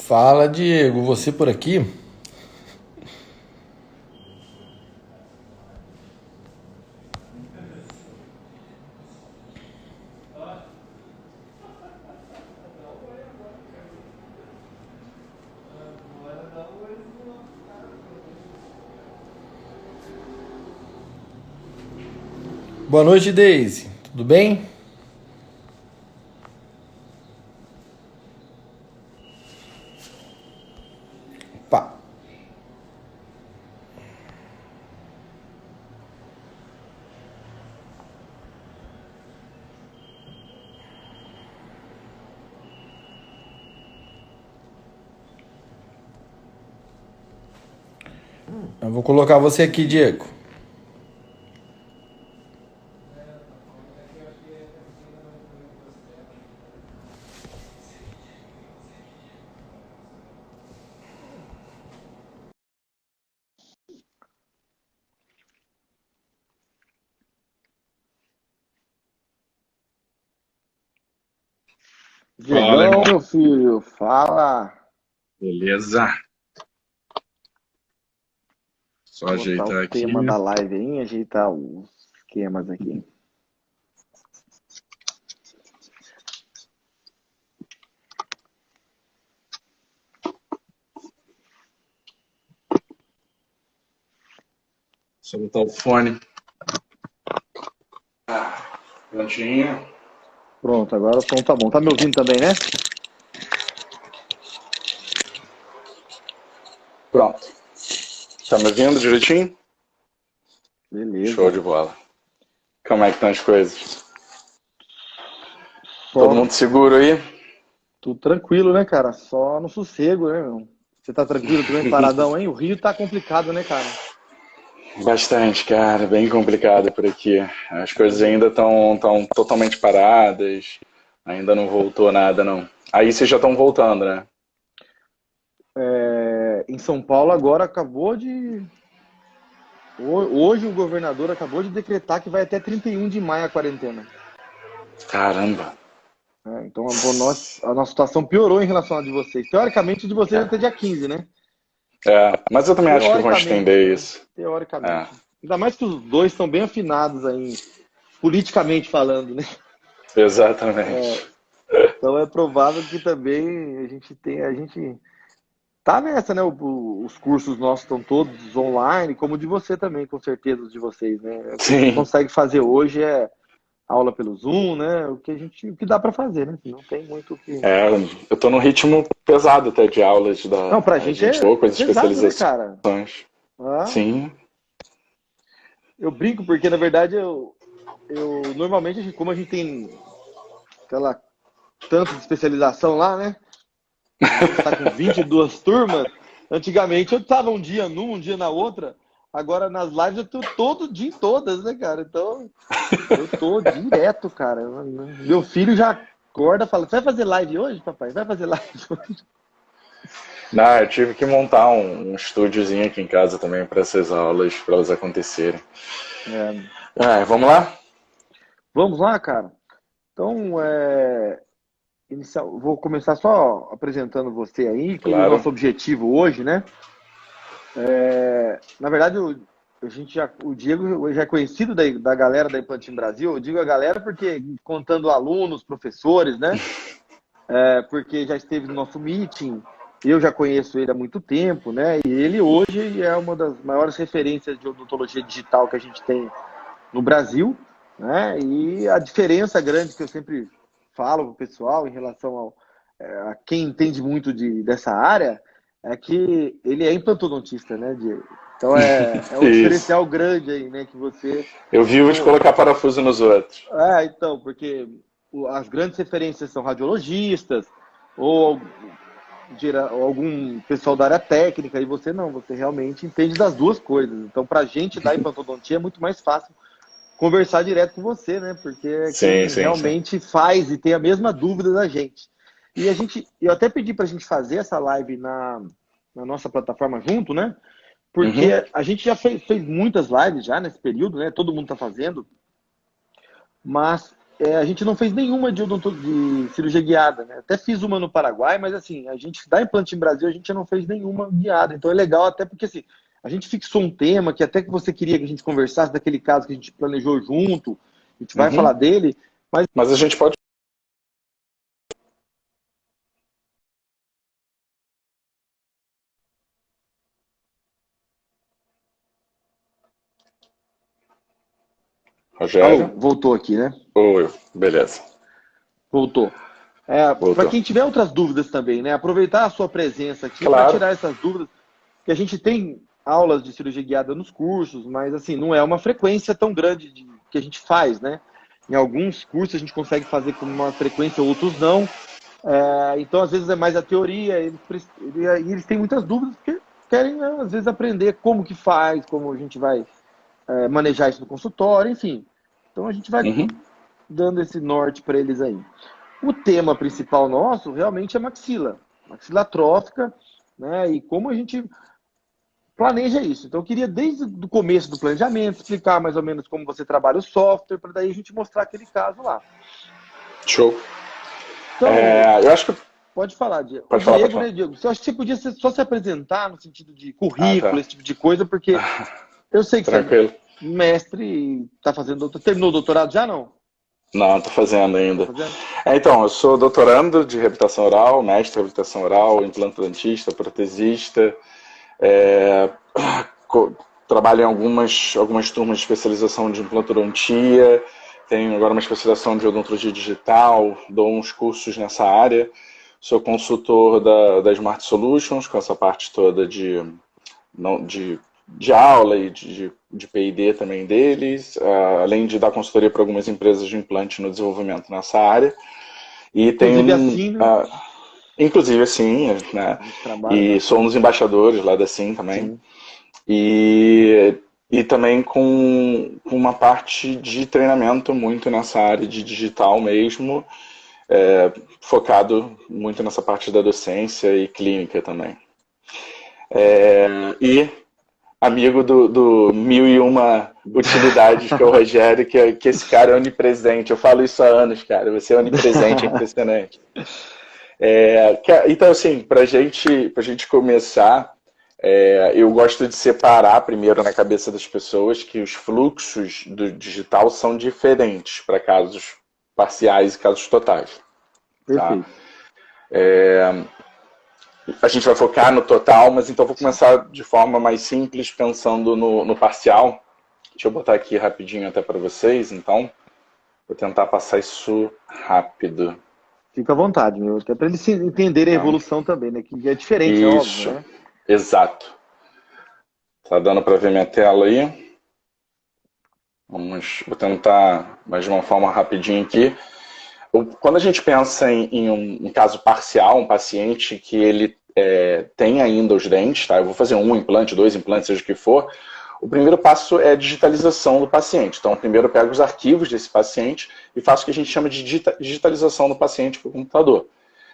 Fala, Diego, você por aqui? Boa noite, Daisy. Tudo bem? Pá. Eu vou colocar você aqui, Diego. Fala, Diegão, irmão. meu filho, fala. Beleza? Só Botar o ajeitar aqui. tema da live aí, ajeitar os esquemas aqui. Só botar o fone. Prontinho. Pronto, agora o som tá bom. Tá me ouvindo também, né? Pronto. Tá me ouvindo direitinho? Show Beleza. de bola. Como é que estão as coisas? Todo Só mundo seguro aí? tudo tranquilo, né, cara? Só no sossego, né, meu? Você tá tranquilo também, paradão, hein? O Rio tá complicado, né, cara? Bastante, cara. Bem complicado por aqui. As coisas É, ainda estão totalmente paradas. Ainda não voltou nada, não. Aí vocês já estão voltando, né? em São Paulo agora acabou de. Hoje o governador acabou de decretar que vai até 31 de maio a quarentena. Caramba. Então a nossa situação piorou em relação à de vocês. Teoricamente, a de vocês é É. até dia 15, né? Mas eu também acho que vão Teoricamente, estender né? isso. É, Teoricamente. Ainda mais que os dois estão bem afinados aí, politicamente falando, né? exatamente. Então é provável que também a gente tá nessa, né? Os cursos nossos estão todos online, como o de você também, com certeza, os de vocês, né? O que a gente Sim. consegue fazer hoje é aula pelo Zoom, né? O que dá para fazer, né? Não tem muito o que. Eu tô num ritmo pesado até de aulas Não, pra a gente gente é for com as pesado, né, especializações. cara? Ah, Sim, eu brinco porque, na verdade, eu normalmente, como a gente tem aquela tanta de especialização lá, né? A gente tá com 22 turmas. Antigamente eu tava um dia numa, um dia na outra. Agora nas lives eu tô todo dia em todas, né, cara? Então eu tô direto, cara. Meu filho já acorda e fala: Você vai fazer live hoje, papai? Vai fazer live hoje? não, eu tive que montar um estúdiozinho aqui em casa também para essas aulas, para elas acontecerem. É, Vamos lá? vamos lá, cara. Então, vou começar só apresentando você aí, que o Claro. nosso objetivo hoje, né? Na verdade, o Diego já é conhecido da galera da Implantim Brasil. Eu digo a galera porque, contando alunos, professores, né? Porque já esteve no nosso meeting, eu já conheço ele há muito tempo, né? E ele hoje é uma das maiores referências de odontologia digital que a gente tem no Brasil, né? E a diferença grande que eu sempre falo para o pessoal em relação a quem entende muito dessa área é que ele é implantodontista, né, Diego? Então é um Isso. diferencial grande aí, né? Que você Eu vivo de não. colocar parafuso nos outros. Então, porque as grandes referências são radiologistas ou, ou algum pessoal da área técnica, e você não, você realmente entende das duas coisas. Então, para a gente da implantodontia é muito mais fácil conversar direto com você, né? Porque é Sim, quem sim, sim. realmente faz e tem a mesma dúvida da gente. E eu até pedi para a gente fazer essa live na nossa plataforma junto, né? Uhum. Porque a gente já fez muitas lives já nesse período, né? Todo mundo está fazendo, mas a gente não fez nenhuma de cirurgia guiada, né? Até fiz uma no Paraguai, mas assim, a gente dá implante em Brasil, a gente não fez nenhuma guiada. Então é legal até porque assim, a gente fixou um tema que até que você queria que a gente conversasse daquele caso que a gente planejou junto, a gente vai falar dele, Mas a gente pode... Rogério? Alô, voltou aqui, né? Oi, beleza. Voltou. Voltou. Para quem tiver outras dúvidas também, né? Aproveitar a sua presença aqui para Claro. tirar essas dúvidas, que a gente tem aulas de cirurgia guiada nos cursos, mas assim, não é uma frequência tão grande que a gente faz, né? Em alguns cursos a gente consegue fazer com uma frequência, outros não. Então, às vezes, é mais a teoria, eles têm muitas dúvidas porque querem, né, às vezes, aprender como que faz, como a gente vai manejar isso no consultório, enfim. Então, a gente vai dando esse norte para eles aí. O tema principal nosso, realmente, é maxila atrófica, né, e como a gente planeja isso. Então, eu queria, desde o começo do planejamento, explicar mais ou menos como você trabalha o software, para daí a gente mostrar aquele caso lá. Show. Então, eu acho que... Pode falar, Diego. Pode falar. Né, Diego? Eu acho que você podia só se apresentar no sentido de currículo, esse tipo de coisa, porque eu sei que Tranquilo. você é mestre e está fazendo... Terminou o doutorado já, não? Não, estou fazendo ainda. Tá fazendo? Então, eu sou doutorando de reabilitação oral, mestre em reabilitação oral, implantologista, protesista. Trabalho em algumas turmas de especialização de implantodontia. Tenho agora uma especialização de odontologia digital, dou uns cursos nessa área. Sou consultor da Smart Solutions, com essa parte toda de aula e de P&D também deles, além de dar consultoria para algumas empresas de implante no desenvolvimento nessa área. E inclusive assim, né? E sou um dos embaixadores lá da Sim também. Sim. E também com uma parte de treinamento muito nessa área de digital mesmo, focado muito nessa parte da docência e clínica também. E amigo do 1001 utilidades, que é o Rogério, que esse cara é onipresente. Eu falo isso há anos, cara. Você é onipresente, é impressionante. Então, assim, pra gente começar... eu gosto de separar primeiro na cabeça das pessoas que os fluxos do digital são diferentes para casos parciais e casos totais. Tá? A gente vai focar no total, mas então vou começar de forma mais simples, pensando no parcial. Deixa eu botar aqui rapidinho até para vocês, então. Vou tentar passar isso rápido. Fica à vontade, meu. Até para eles entenderem a evolução também, né? Que é diferente, isso. É óbvio, né? Exato. Tá dando para ver minha tela aí? Vou tentar, mas de uma forma rapidinho aqui. Quando a gente pensa em um caso parcial, um paciente que ele tem ainda os dentes, tá? Eu vou fazer um implante, 2 implantes, seja o que for. O primeiro passo é a digitalização do paciente. Então, primeiro eu pego os arquivos desse paciente e faço o que a gente chama de digitalização do paciente para o computador.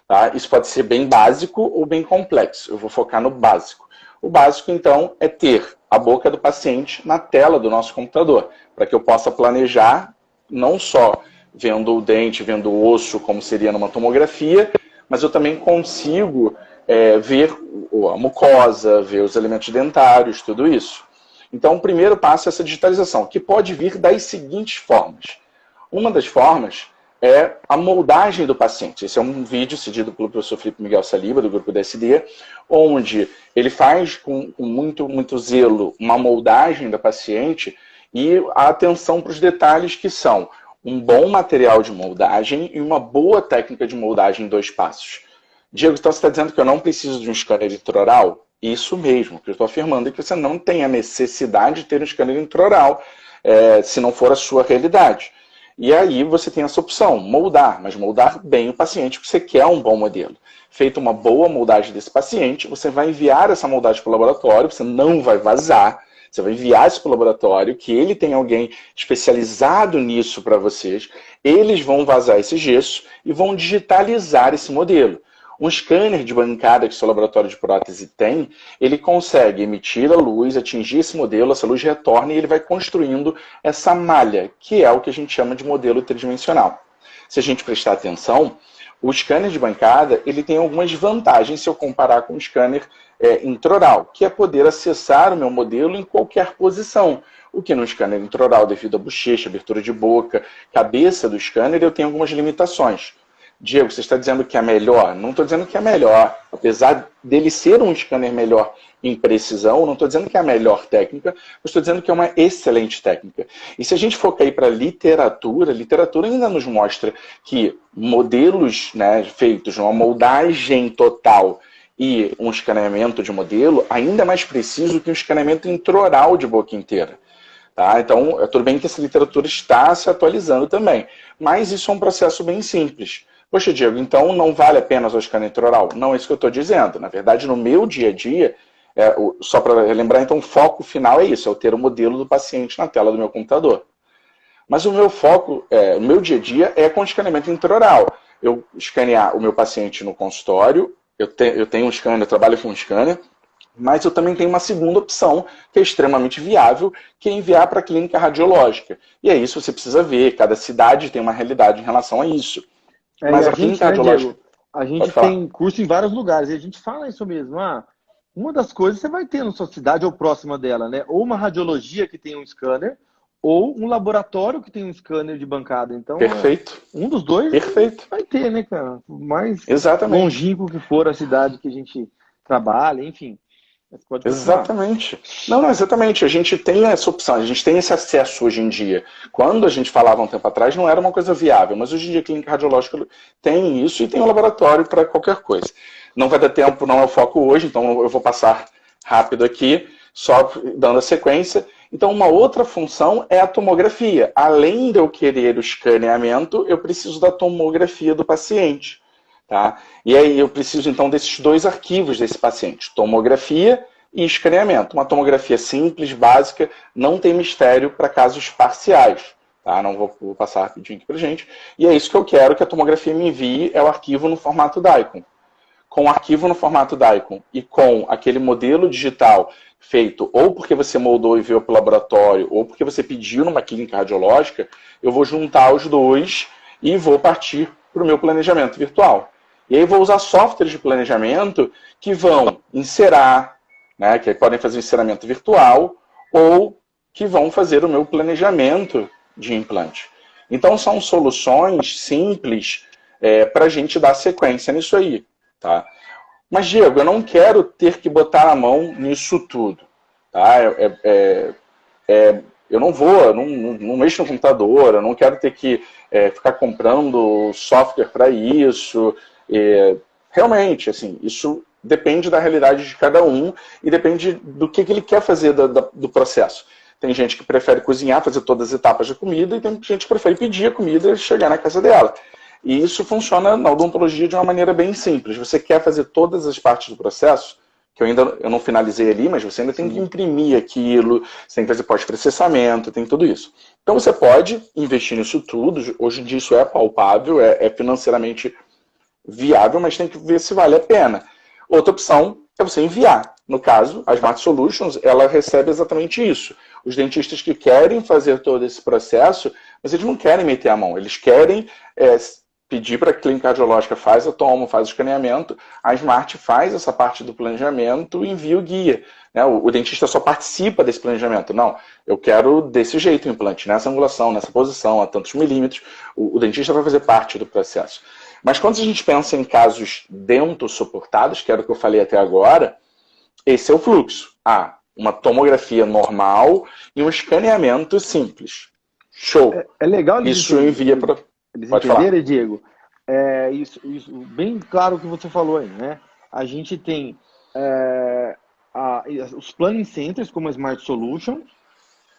Tá? Isso pode ser bem básico ou bem complexo. Eu vou focar no básico. O básico, então, é ter a boca do paciente na tela do nosso computador, para que eu possa planejar, não só vendo o dente, vendo o osso, como seria numa tomografia, mas eu também consigo ver a mucosa, ver os elementos dentários, tudo isso. Então, o primeiro passo é essa digitalização, que pode vir das seguintes formas. Uma das formas é a moldagem do paciente. Esse é um vídeo cedido pelo professor Felipe Miguel Saliba, do grupo DSD, onde ele faz com muito zelo uma moldagem da paciente e a atenção para os detalhes que são um bom material de moldagem e uma boa técnica de moldagem em 2 passos. Diego, então você está dizendo que eu não preciso de um scanner intraoral? Isso mesmo, que eu estou afirmando é que você não tem a necessidade de ter um scanner intraoral, se não for a sua realidade. E aí você tem essa opção, moldar, mas moldar bem o paciente, porque você quer um bom modelo. Feita uma boa moldagem desse paciente, você vai enviar essa moldagem para o laboratório, você não vai vazar, você vai enviar isso para o laboratório, que ele tem alguém especializado nisso para vocês, eles vão vazar esse gesso e vão digitalizar esse modelo. Um scanner de bancada que o seu laboratório de prótese tem, ele consegue emitir a luz, atingir esse modelo, essa luz retorna e ele vai construindo essa malha, que é o que a gente chama de modelo tridimensional. Se a gente prestar atenção, o scanner de bancada ele tem algumas vantagens se eu comparar com o scanner intraoral, que é poder acessar o meu modelo em qualquer posição. O que no scanner intraoral, devido à bochecha, abertura de boca, cabeça do scanner, eu tenho algumas limitações. Diego, você está dizendo que é melhor? Não estou dizendo que é melhor. Apesar dele ser um scanner melhor em precisão, não estou dizendo que é a melhor técnica, mas estou dizendo que é uma excelente técnica. E se a gente for cair para a literatura ainda nos mostra que modelos, né, feitos numa moldagem total e um escaneamento de modelo ainda é mais preciso que um escaneamento intraoral de boca inteira. Tá? Então, tudo bem que essa literatura está se atualizando também, mas isso é um processo bem simples. Poxa, Diego, então não vale a pena usar o scanner intraoral? Não é isso que eu estou dizendo. Na verdade, no meu dia a dia, só para relembrar, então o foco final é isso, é eu ter o modelo do paciente na tela do meu computador. Mas o meu foco, o meu dia a dia é com escaneamento intraoral. Eu escanear o meu paciente no consultório, eu tenho um scanner, eu trabalho com um scanner, mas eu também tenho uma segunda opção, que é extremamente viável, que é enviar para a clínica radiológica. E é isso, você precisa ver, cada cidade tem uma realidade em relação a isso. Mas a clínica radiológica... Diego, a gente tem curso em vários lugares, e a gente fala isso mesmo. Uma das coisas você vai ter na sua cidade ou próxima dela, né? Ou uma radiologia que tem um scanner, ou um laboratório que tem um scanner de bancada. Então, perfeito. Um dos dois perfeito. Vai ter, né, cara? Mais exatamente. longínquo que for a cidade que a gente trabalha, enfim. Exatamente. Não, exatamente. A gente tem essa opção, a gente tem esse acesso hoje em dia. Quando a gente falava um tempo atrás, não era uma coisa viável, mas hoje em dia a clínica radiológica tem isso e tem um laboratório para qualquer coisa. Não vai dar tempo, não é o foco hoje, então eu vou passar rápido aqui, só dando a sequência. Então, uma outra função é a tomografia. Além de eu querer o escaneamento, eu preciso da tomografia do paciente. Tá? E aí eu preciso então desses dois arquivos desse paciente, tomografia e escaneamento. Uma tomografia simples, básica, não tem mistério para casos parciais. Tá? Não vou passar rapidinho aqui para gente. E é isso que eu quero que a tomografia me envie, é o arquivo no formato DICOM. Com o arquivo no formato DICOM e com aquele modelo digital feito ou porque você moldou e veio para o laboratório, ou porque você pediu numa clínica radiológica, eu vou juntar os dois e vou partir para o meu planejamento virtual. E aí vou usar softwares de planejamento que vão inserar, né, que podem fazer enceramento virtual, ou que vão fazer o meu planejamento de implante. Então são soluções simples para a gente dar sequência nisso aí. Tá? Mas, Diego, eu não quero ter que botar a mão nisso tudo. Tá? Eu não mexo no computador, eu não quero ter que ficar comprando software para isso. Realmente, assim, isso depende da realidade de cada um e depende do que ele quer fazer do processo. Tem gente que prefere cozinhar, fazer todas as etapas da comida, e tem gente que prefere pedir a comida e chegar na casa dela. E isso funciona na odontologia de uma maneira bem simples. Você quer fazer todas as partes do processo, que eu não finalizei ali, mas você ainda tem que imprimir aquilo, você tem que fazer pós-processamento, tem tudo isso. Então você pode investir nisso tudo, hoje em dia isso é palpável, é financeiramente viável, mas tem que ver se vale a pena. Outra opção é você enviar. No caso, a Smart Solutions, ela recebe exatamente isso. Os dentistas que querem fazer todo esse processo, mas eles não querem meter a mão, eles querem pedir para a clínica radiológica, faz a toma, faz o escaneamento, a Smart faz essa parte do planejamento e envia o guia. Né? O dentista só participa desse planejamento. Não, eu quero desse jeito o implante, nessa angulação, nessa posição, a tantos milímetros. O dentista vai fazer parte do processo. Mas quando a gente pensa em casos dentosuportados, que era o que eu falei até agora, esse é o fluxo. Uma tomografia normal e um escaneamento simples. Show. É legal isso envia para... Eles entenderem, Diego? Isso bem claro o que você falou aí, né? A gente tem os planning centers, como a Smart Solution,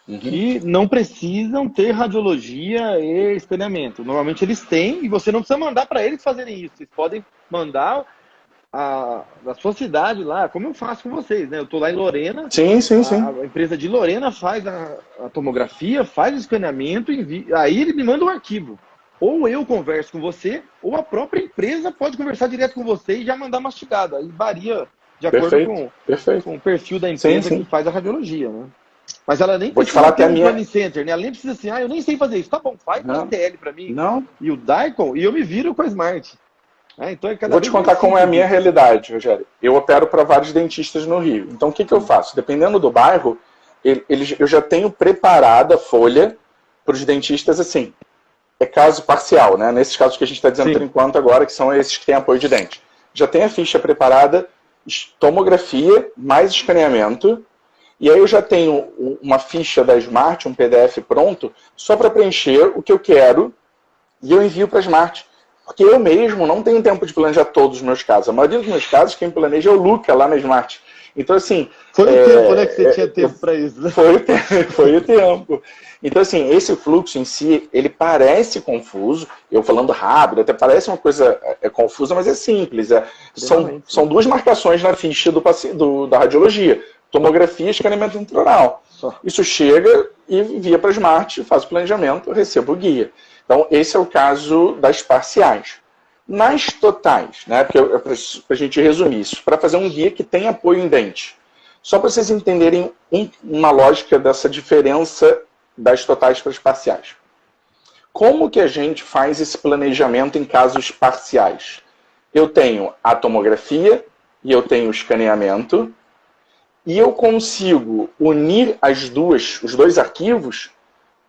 que não precisam ter radiologia e escaneamento. Normalmente eles têm e você não precisa mandar para eles fazerem isso. Vocês podem mandar da sua cidade lá, como eu faço com vocês, né? Eu estou lá em Lorena. Sim. A empresa de Lorena faz a tomografia, faz o escaneamento, aí ele me manda um arquivo. ou eu converso com você, ou a própria empresa pode conversar direto com você e já mandar mastigado. Aí varia de acordo com o perfil da empresa que faz a radiologia, né? Mas ela nem precisa ter um planning center, né? Ela nem precisa assim, eu nem sei fazer isso. Tá bom, faz uma STL para mim. Não. E o Daikon, e eu me viro com a Smart. Então Vou te contar como é a minha realidade, Rogério. Eu opero para vários dentistas no Rio. Então, o que eu faço? Dependendo do bairro, eu já tenho preparada a folha para os dentistas assim. É caso parcial, né? Nesses casos que a gente está dizendo por enquanto agora, que são esses que têm apoio de dente. Já tem a ficha preparada, tomografia, mais escaneamento. E aí eu já tenho uma ficha da Smart, um PDF pronto, só para preencher o que eu quero e eu envio para a Smart. Porque eu mesmo não tenho tempo de planejar todos os meus casos. A maioria dos meus casos, quem planeja é o Luca, lá na Smart. Então, assim... Foi o tempo, né, que você tinha tempo para isso. Né? Foi o tempo. Então, assim, esse fluxo em si, ele parece confuso. Eu falando rápido, até parece uma coisa confusa, mas é simples. São duas marcações na ficha da radiologia. Tomografia e escaneamento intraoral. Isso chega e envia para a Smart, faz o planejamento, recebo o guia. Então, esse é o caso das parciais. Nas totais, né, para a gente resumir isso, para fazer um guia que tem apoio em dente. Só para vocês entenderem uma lógica dessa diferença das totais para as parciais. Como que a gente faz esse planejamento em casos parciais? Eu tenho a tomografia e eu tenho o escaneamento, e eu consigo unir os dois arquivos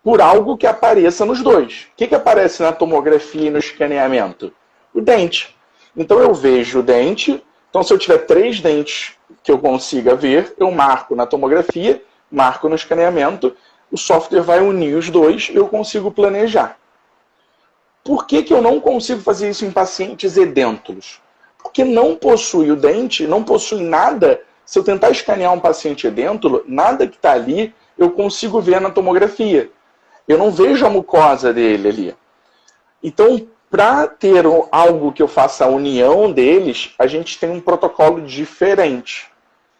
por algo que apareça nos dois. O que aparece na tomografia e no escaneamento? O dente. Então eu vejo o dente. Então se eu tiver 3 dentes que eu consiga ver, eu marco na tomografia, marco no escaneamento, o software vai unir os dois e eu consigo planejar. Por que eu não consigo fazer isso em pacientes edêntulos? Porque não possui o dente, não possui nada. Se eu tentar escanear um paciente edêntulo, nada que está ali eu consigo ver na tomografia. Eu não vejo a mucosa dele ali. Então, para ter algo que eu faça a união deles, a gente tem um protocolo diferente.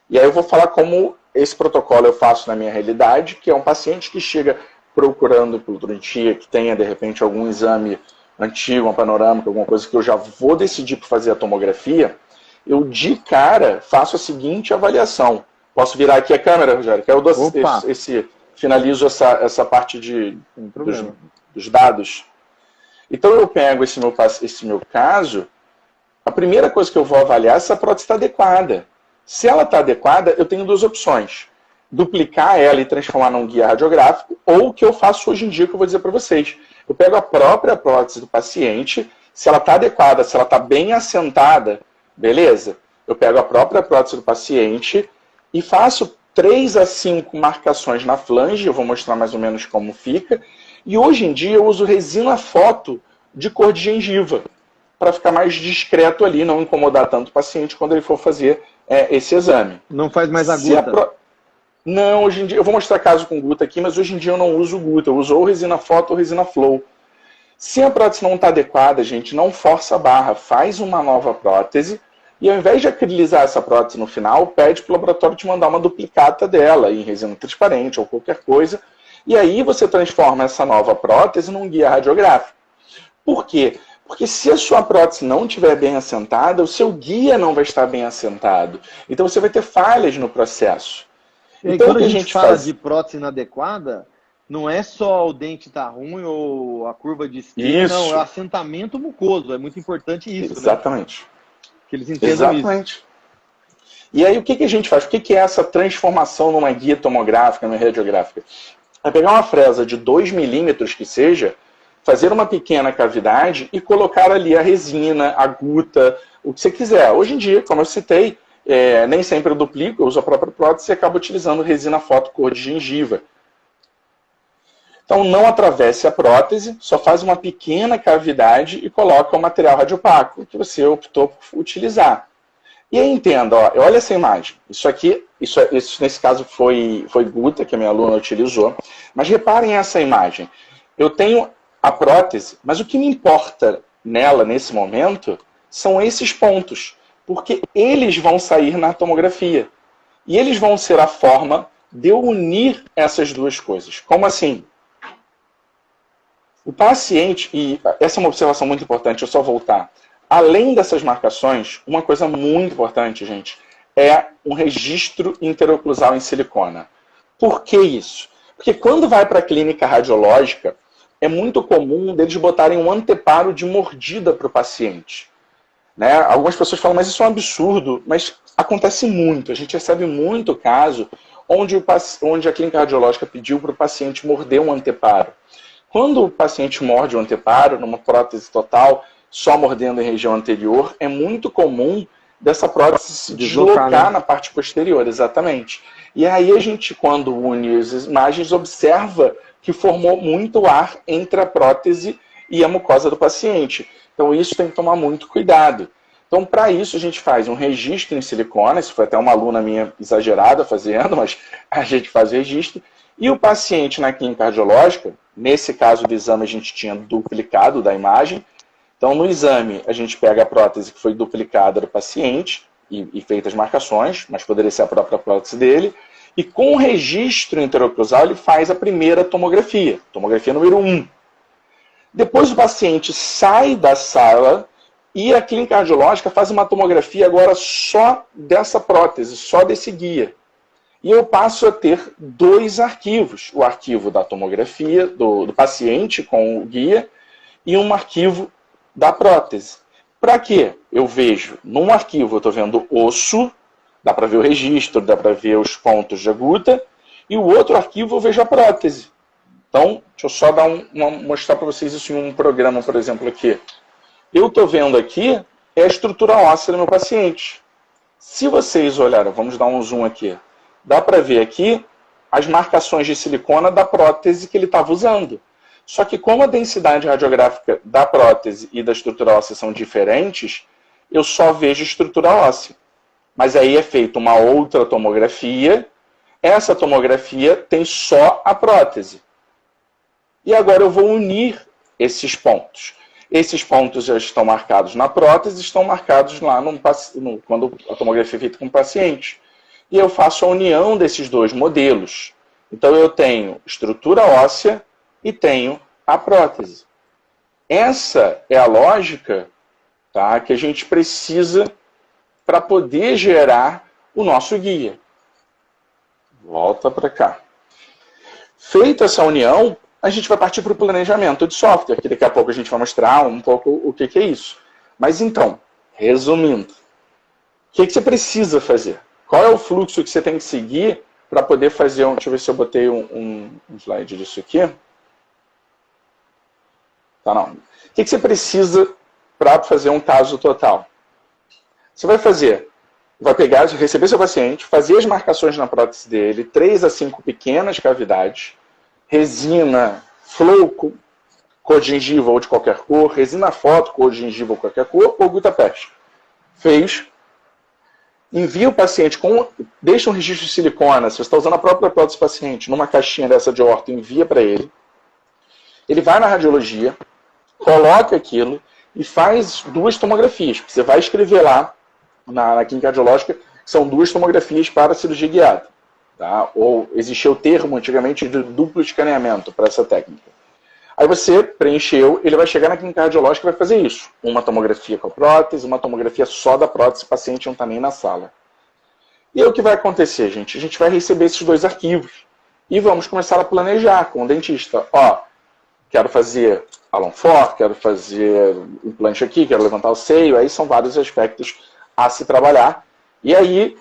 E aí eu vou falar como esse protocolo eu faço na minha realidade, que é um paciente que chega procurando pilodontia, que tenha, de repente, algum exame antigo, uma panorâmica, alguma coisa que eu já vou decidir por fazer a tomografia, eu, de cara, faço a seguinte avaliação. Posso virar aqui a câmera, Rogério? Que eu dou finalizo essa parte dos dados. Então eu pego esse meu caso, a primeira coisa que eu vou avaliar é se a prótese está adequada. Se ela está adequada, eu tenho 2 opções. Duplicar ela e transformar num guia radiográfico, ou o que eu faço hoje em dia, que eu vou dizer para vocês. Eu pego a própria prótese do paciente, se ela está adequada, se ela está bem assentada, beleza? Eu pego a própria prótese do paciente e faço 3 a 5 marcações na flange, eu vou mostrar mais ou menos como fica. E hoje em dia eu uso resina foto de cor de gengiva, para ficar mais discreto ali, não incomodar tanto o paciente quando ele for fazer esse exame. Não faz mais a guta? Não, hoje em dia, eu vou mostrar caso com guta aqui, mas hoje em dia eu não uso guta, eu uso ou resina foto ou resina flow. Se a prótese não está adequada, gente, não força a barra, faz uma nova prótese, e ao invés de acrilizar essa prótese no final, pede para o laboratório te mandar uma duplicata dela, em resina transparente ou qualquer coisa, e aí você transforma essa nova prótese num guia radiográfico. Por quê? Porque se a sua prótese não estiver bem assentada, o seu guia não vai estar bem assentado. Então você vai ter falhas no processo. Então, quando a gente fala de prótese inadequada, não é só o dente estar ruim ou a curva de espinha, não, é o assentamento mucoso. É muito importante isso. Exatamente. Né? Que eles entendam isso. E aí o que a gente faz? O que é essa transformação numa guia tomográfica, numa radiográfica? É pegar uma fresa de 2 milímetros que seja, fazer uma pequena cavidade e colocar ali a resina, a guta, o que você quiser. Hoje em dia, como eu citei, nem sempre eu duplico, eu uso a própria prótese e acabo utilizando resina foto cor de gengiva. Então não atravesse a prótese, só faz uma pequena cavidade e coloca o material radiopaco que você optou por utilizar. E aí entenda, olha essa imagem. Isso aqui, isso nesse caso foi guta que a minha aluna utilizou. Mas reparem essa imagem. Eu tenho a prótese, mas o que me importa nela nesse momento são esses pontos. Porque eles vão sair na tomografia. E eles vão ser a forma de eu unir essas duas coisas. Como assim? O paciente, e essa é uma observação muito importante, eu só voltar. Além dessas marcações, uma coisa muito importante, gente, é um registro interoclusal em silicona. Por que isso? Porque quando vai para a clínica radiológica, é muito comum deles botarem um anteparo de mordida para o paciente. Né? Algumas pessoas falam, mas isso é um absurdo, mas acontece muito. A gente recebe muito caso onde a clínica radiológica pediu para o paciente morder um anteparo. Quando o paciente morde o anteparo, numa prótese total, só mordendo em região anterior, é muito comum dessa prótese se deslocar, né? Na parte posterior, exatamente. E aí a gente, quando une as imagens, observa que formou muito ar entre a prótese e a mucosa do paciente. Então isso tem que tomar muito cuidado. Então, para isso, a gente faz um registro em silicona, isso foi até uma aluna minha exagerada fazendo, mas a gente faz o registro. E o paciente na clínica radiológica, nesse caso do exame a gente tinha duplicado da imagem. Então, no exame, a gente pega a prótese que foi duplicada do paciente e feitas as marcações, mas poderia ser a própria prótese dele. E com o registro interoclusal, ele faz a primeira tomografia número 1. Depois o paciente sai da sala e a clínica radiológica faz uma tomografia agora só dessa prótese, só desse guia. E eu passo a ter 2 arquivos. O arquivo da tomografia do paciente com o guia e um arquivo da prótese. Para quê? Eu vejo, num arquivo eu estou vendo osso, dá para ver o registro, dá para ver os pontos de aguda, e o outro arquivo eu vejo a prótese. Então, deixa eu só mostrar para vocês isso em um programa, por exemplo, aqui. Eu estou vendo aqui é a estrutura óssea do meu paciente. Se vocês olharem, vamos dar um zoom aqui, dá para ver aqui as marcações de silicona da prótese que ele estava usando. Só que como a densidade radiográfica da prótese e da estrutura óssea são diferentes, eu só vejo estrutura óssea. Mas aí é feita uma outra tomografia, essa tomografia tem só a prótese. E agora eu vou unir esses pontos. Esses pontos já estão marcados na prótese, estão marcados lá quando a tomografia é feita com o paciente. E eu faço a união desses 2 modelos. Então eu tenho estrutura óssea e tenho a prótese. Essa é a lógica, tá, que a gente precisa para poder gerar o nosso guia. Volta para cá. Feita essa união, a gente vai partir para o planejamento de software, que daqui a pouco a gente vai mostrar um pouco o que é isso. Mas então, resumindo, o que você precisa fazer? Qual é o fluxo que você tem que seguir para poder fazer deixa eu ver se eu botei um slide disso aqui. Tá, não. O que você precisa para fazer um caso total? Você vai pegar, receber seu paciente, fazer as marcações na prótese dele, 3 a 5 pequenas cavidades, resina, flow, cor de gengiva ou de qualquer cor, resina foto, cor de gengiva ou qualquer cor, ou gutapest. Fez. Envia o paciente deixa um registro de silicona, se você está usando a própria prótese do paciente, numa caixinha dessa de orto, envia para ele. Ele vai na radiologia, coloca aquilo e faz 2 tomografias. Você vai escrever lá na clínica radiológica, são 2 tomografias para cirurgia guiada. Tá? Ou existia o termo antigamente de duplo escaneamento para essa técnica. Aí você preencheu, ele vai chegar na clínica radiológica e vai fazer isso. Uma tomografia com a prótese, uma tomografia só da prótese, o paciente não está nem na sala. E aí o que vai acontecer, gente? A gente vai receber esses 2 arquivos e vamos começar a planejar com o dentista. Ó, quero fazer Alan Ford, quero fazer implante aqui, quero levantar o seio, aí são vários aspectos a se trabalhar. E aí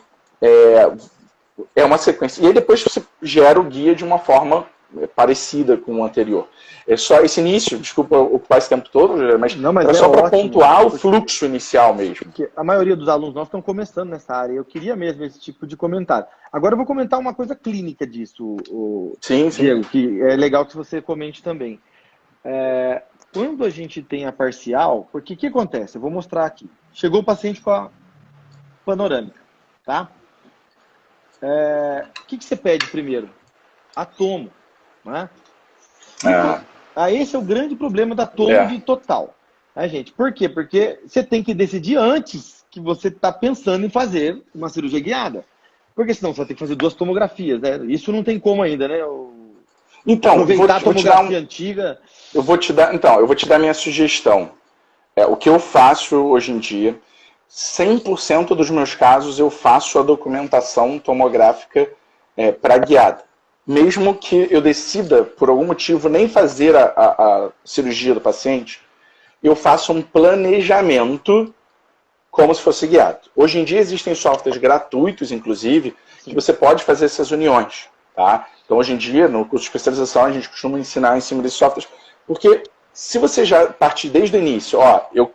é uma sequência. E aí depois você gera o guia de uma forma parecida com o anterior. É só esse início, desculpa ocupar esse tempo todo, mas é só para pontuar o fluxo inicial mesmo. Porque a maioria dos alunos nossos estão começando nessa área. Eu queria mesmo esse tipo de comentário. Agora eu vou comentar uma coisa clínica disso, sim. Diego, que é legal que você comente também. Quando a gente tem a parcial, porque o que acontece? Eu vou mostrar aqui. Chegou o paciente com a panorâmica, tá? O que você pede primeiro? A tomo, né? Esse é o grande problema da tomo de total, né, gente? Por quê? Porque você tem que decidir antes que você está pensando em fazer uma cirurgia guiada. Porque senão você vai ter que fazer 2 tomografias, né? Isso não tem como ainda, né? Então, Aproveitar a vou te dar tomografia antiga. eu vou te dar minha sugestão. O que eu faço hoje em dia, 100% dos meus casos eu faço a documentação tomográfica para guiada. Mesmo que eu decida, por algum motivo, nem fazer a cirurgia do paciente, eu faço um planejamento como se fosse guiado. Hoje em dia existem softwares gratuitos, inclusive, que você pode fazer essas uniões. Tá? Então, hoje em dia, no curso de especialização, a gente costuma ensinar em cima desses softwares, porque se você já partir desde o início, o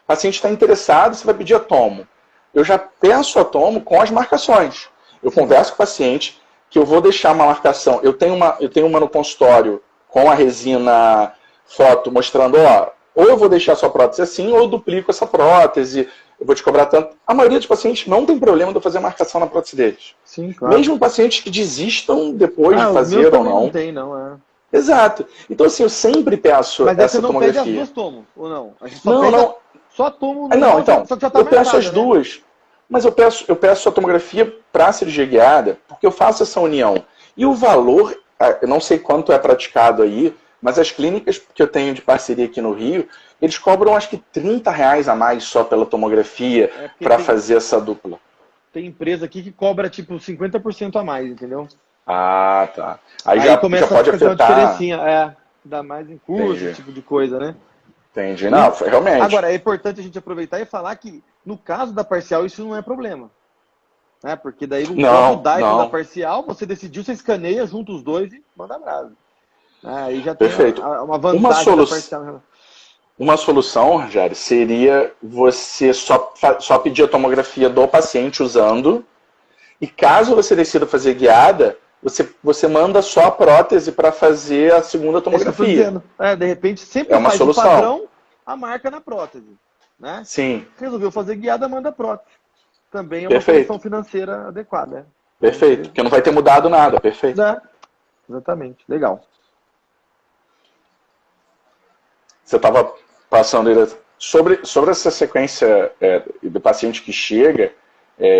paciente está interessado, você vai pedir a tomo. Eu já peço a tomo com as marcações. Eu converso com o paciente que eu vou deixar uma marcação. Eu tenho uma no consultório com a resina foto mostrando, ou eu vou deixar a sua prótese assim, ou eu duplico essa prótese, eu vou te cobrar tanto. A maioria dos pacientes não tem problema de eu fazer a marcação na prótese deles. Sim, claro. Mesmo pacientes que desistam depois de fazer ou não. Não tem, não. Exato. Então, assim, eu sempre peço essa tomografia. Mas você não pede as duas tomos, ou não? A gente só tomo... Então, só que já tá eu peço as né? duas. Mas eu peço a tomografia para cirurgia guiada, porque eu faço essa união. E o valor, eu não sei quanto é praticado aí, mas as clínicas que eu tenho de parceria aqui no Rio, eles cobram acho que R$30 a mais só pela tomografia para fazer essa dupla. Tem empresa aqui que cobra tipo 50% a mais, entendeu? Ah, tá. Aí já começa pode a fazer uma afetar. diferencinha, dá mais em curso, esse tipo de coisa, né? Entendi. Não, realmente. Agora, é importante a gente aproveitar e falar que, no caso da parcial, isso não é problema. Né? Porque daí no DAICO da parcial, você decidiu, você escaneia, junta os dois e manda brasa. Aí já tem uma vantagem da parcial. Uma solução, Rogério, seria você só pedir a tomografia do paciente usando, e caso você decida fazer guiada, você manda só a prótese para fazer a segunda tomografia. De repente, sempre uma faz solução. O padrão, a marca na prótese. Né? Sim. Resolveu fazer guiada, manda a prótese. Também é uma solução financeira adequada. Né? Perfeito, porque não vai ter mudado nada, perfeito. Exatamente, legal. Você estava passando sobre essa sequência do paciente que chega.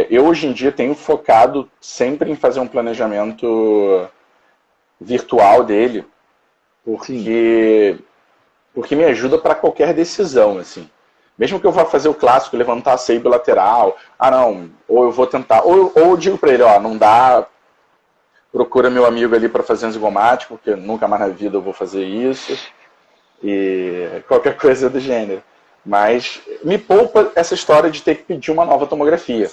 Eu hoje em dia tenho focado sempre em fazer um planejamento virtual dele, porque me ajuda para qualquer decisão, assim. Mesmo que eu vá fazer o clássico, levantar a seio bilateral, ou eu vou tentar, ou eu digo para ele, não dá, procura meu amigo ali para fazer enzigomático, porque nunca mais na vida eu vou fazer isso, e qualquer coisa do gênero. Mas me poupa essa história de ter que pedir uma nova tomografia.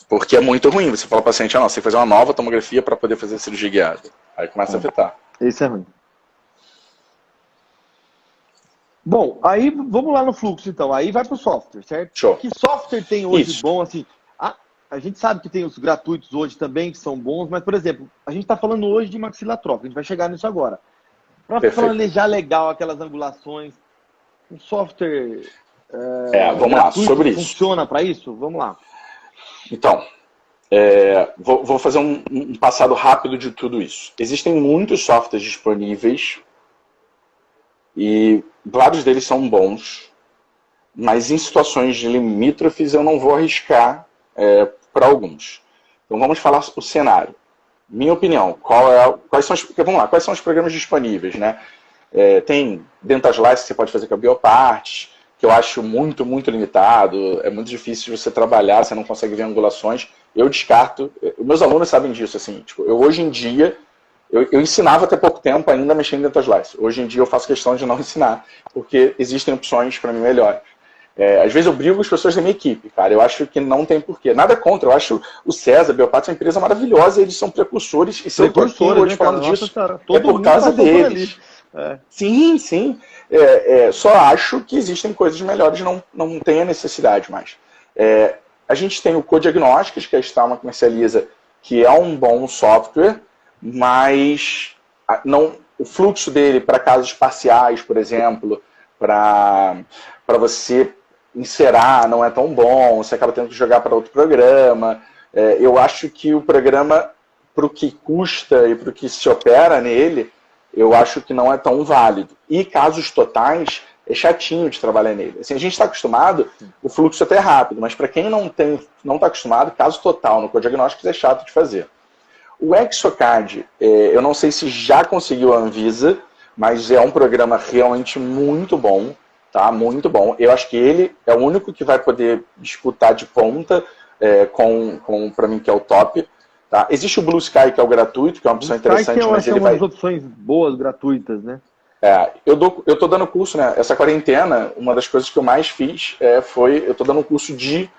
Porque é muito ruim. Você fala ao paciente, você tem que fazer uma nova tomografia para poder fazer a cirurgia guiada. Aí começa a afetar. Isso é ruim. Bom, aí vamos lá no fluxo então. Aí vai para o software, certo? Show. Que software tem hoje bom? Assim, a gente sabe que tem os gratuitos hoje também, que são bons, mas, por exemplo, a gente está falando hoje de maxilatrófica. A gente vai chegar nisso agora. Para planejar legal aquelas angulações, um software vamos lá, sobre isso. Funciona para isso? Vamos lá. Então, vou fazer um passado rápido de tudo isso. Existem muitos softwares disponíveis e vários deles são bons, mas em situações de limítrofes eu não vou arriscar para alguns. Então vamos falar o cenário. Minha opinião, quais são os programas disponíveis, né? Tem DentaSlice que você pode fazer com a Bioparts, que eu acho muito, muito limitado. É muito difícil de você trabalhar, você não consegue ver angulações. Eu descarto. Meus alunos sabem disso, assim. Tipo, hoje em dia, eu ensinava até pouco tempo ainda mexendo em DentaSlice. Hoje em dia eu faço questão de não ensinar, porque existem opções para mim melhores. Às vezes eu brigo com as pessoas da minha equipe, cara. Eu acho que não tem porquê. Nada contra. Eu acho o César, a Bioparts, uma empresa maravilhosa. Eles são precursores. E se eu tô aqui hoje falando disso, é por causa deles. Sim, sim. Só acho que existem coisas melhores, não tem a necessidade mais. A gente tem o Codiagnósticos, que a Stalma comercializa, que é um bom software, mas o fluxo dele para casos parciais, por exemplo, para você inserar não é tão bom, você acaba tendo que jogar para outro programa. Eu acho que o programa, para o que custa e para o que se opera nele, eu acho que não é tão válido. E casos totais, é chatinho de trabalhar nele. Assim, a gente está acostumado, o fluxo até é rápido, mas para quem não está acostumado, caso total no Codiagnósticos é chato de fazer. O Exocad, eu não sei se já conseguiu a Anvisa, mas é um programa realmente muito bom, tá? Muito bom. Eu acho que ele é o único que vai poder disputar de ponta para mim, que é o top. Tá? Existe o Blue Sky, que é o gratuito, que é uma opção interessante, mas ele vai... uma das opções boas, gratuitas, né? Eu tô dando curso, né? Essa quarentena, uma das coisas que eu mais fiz eu tô dando um curso de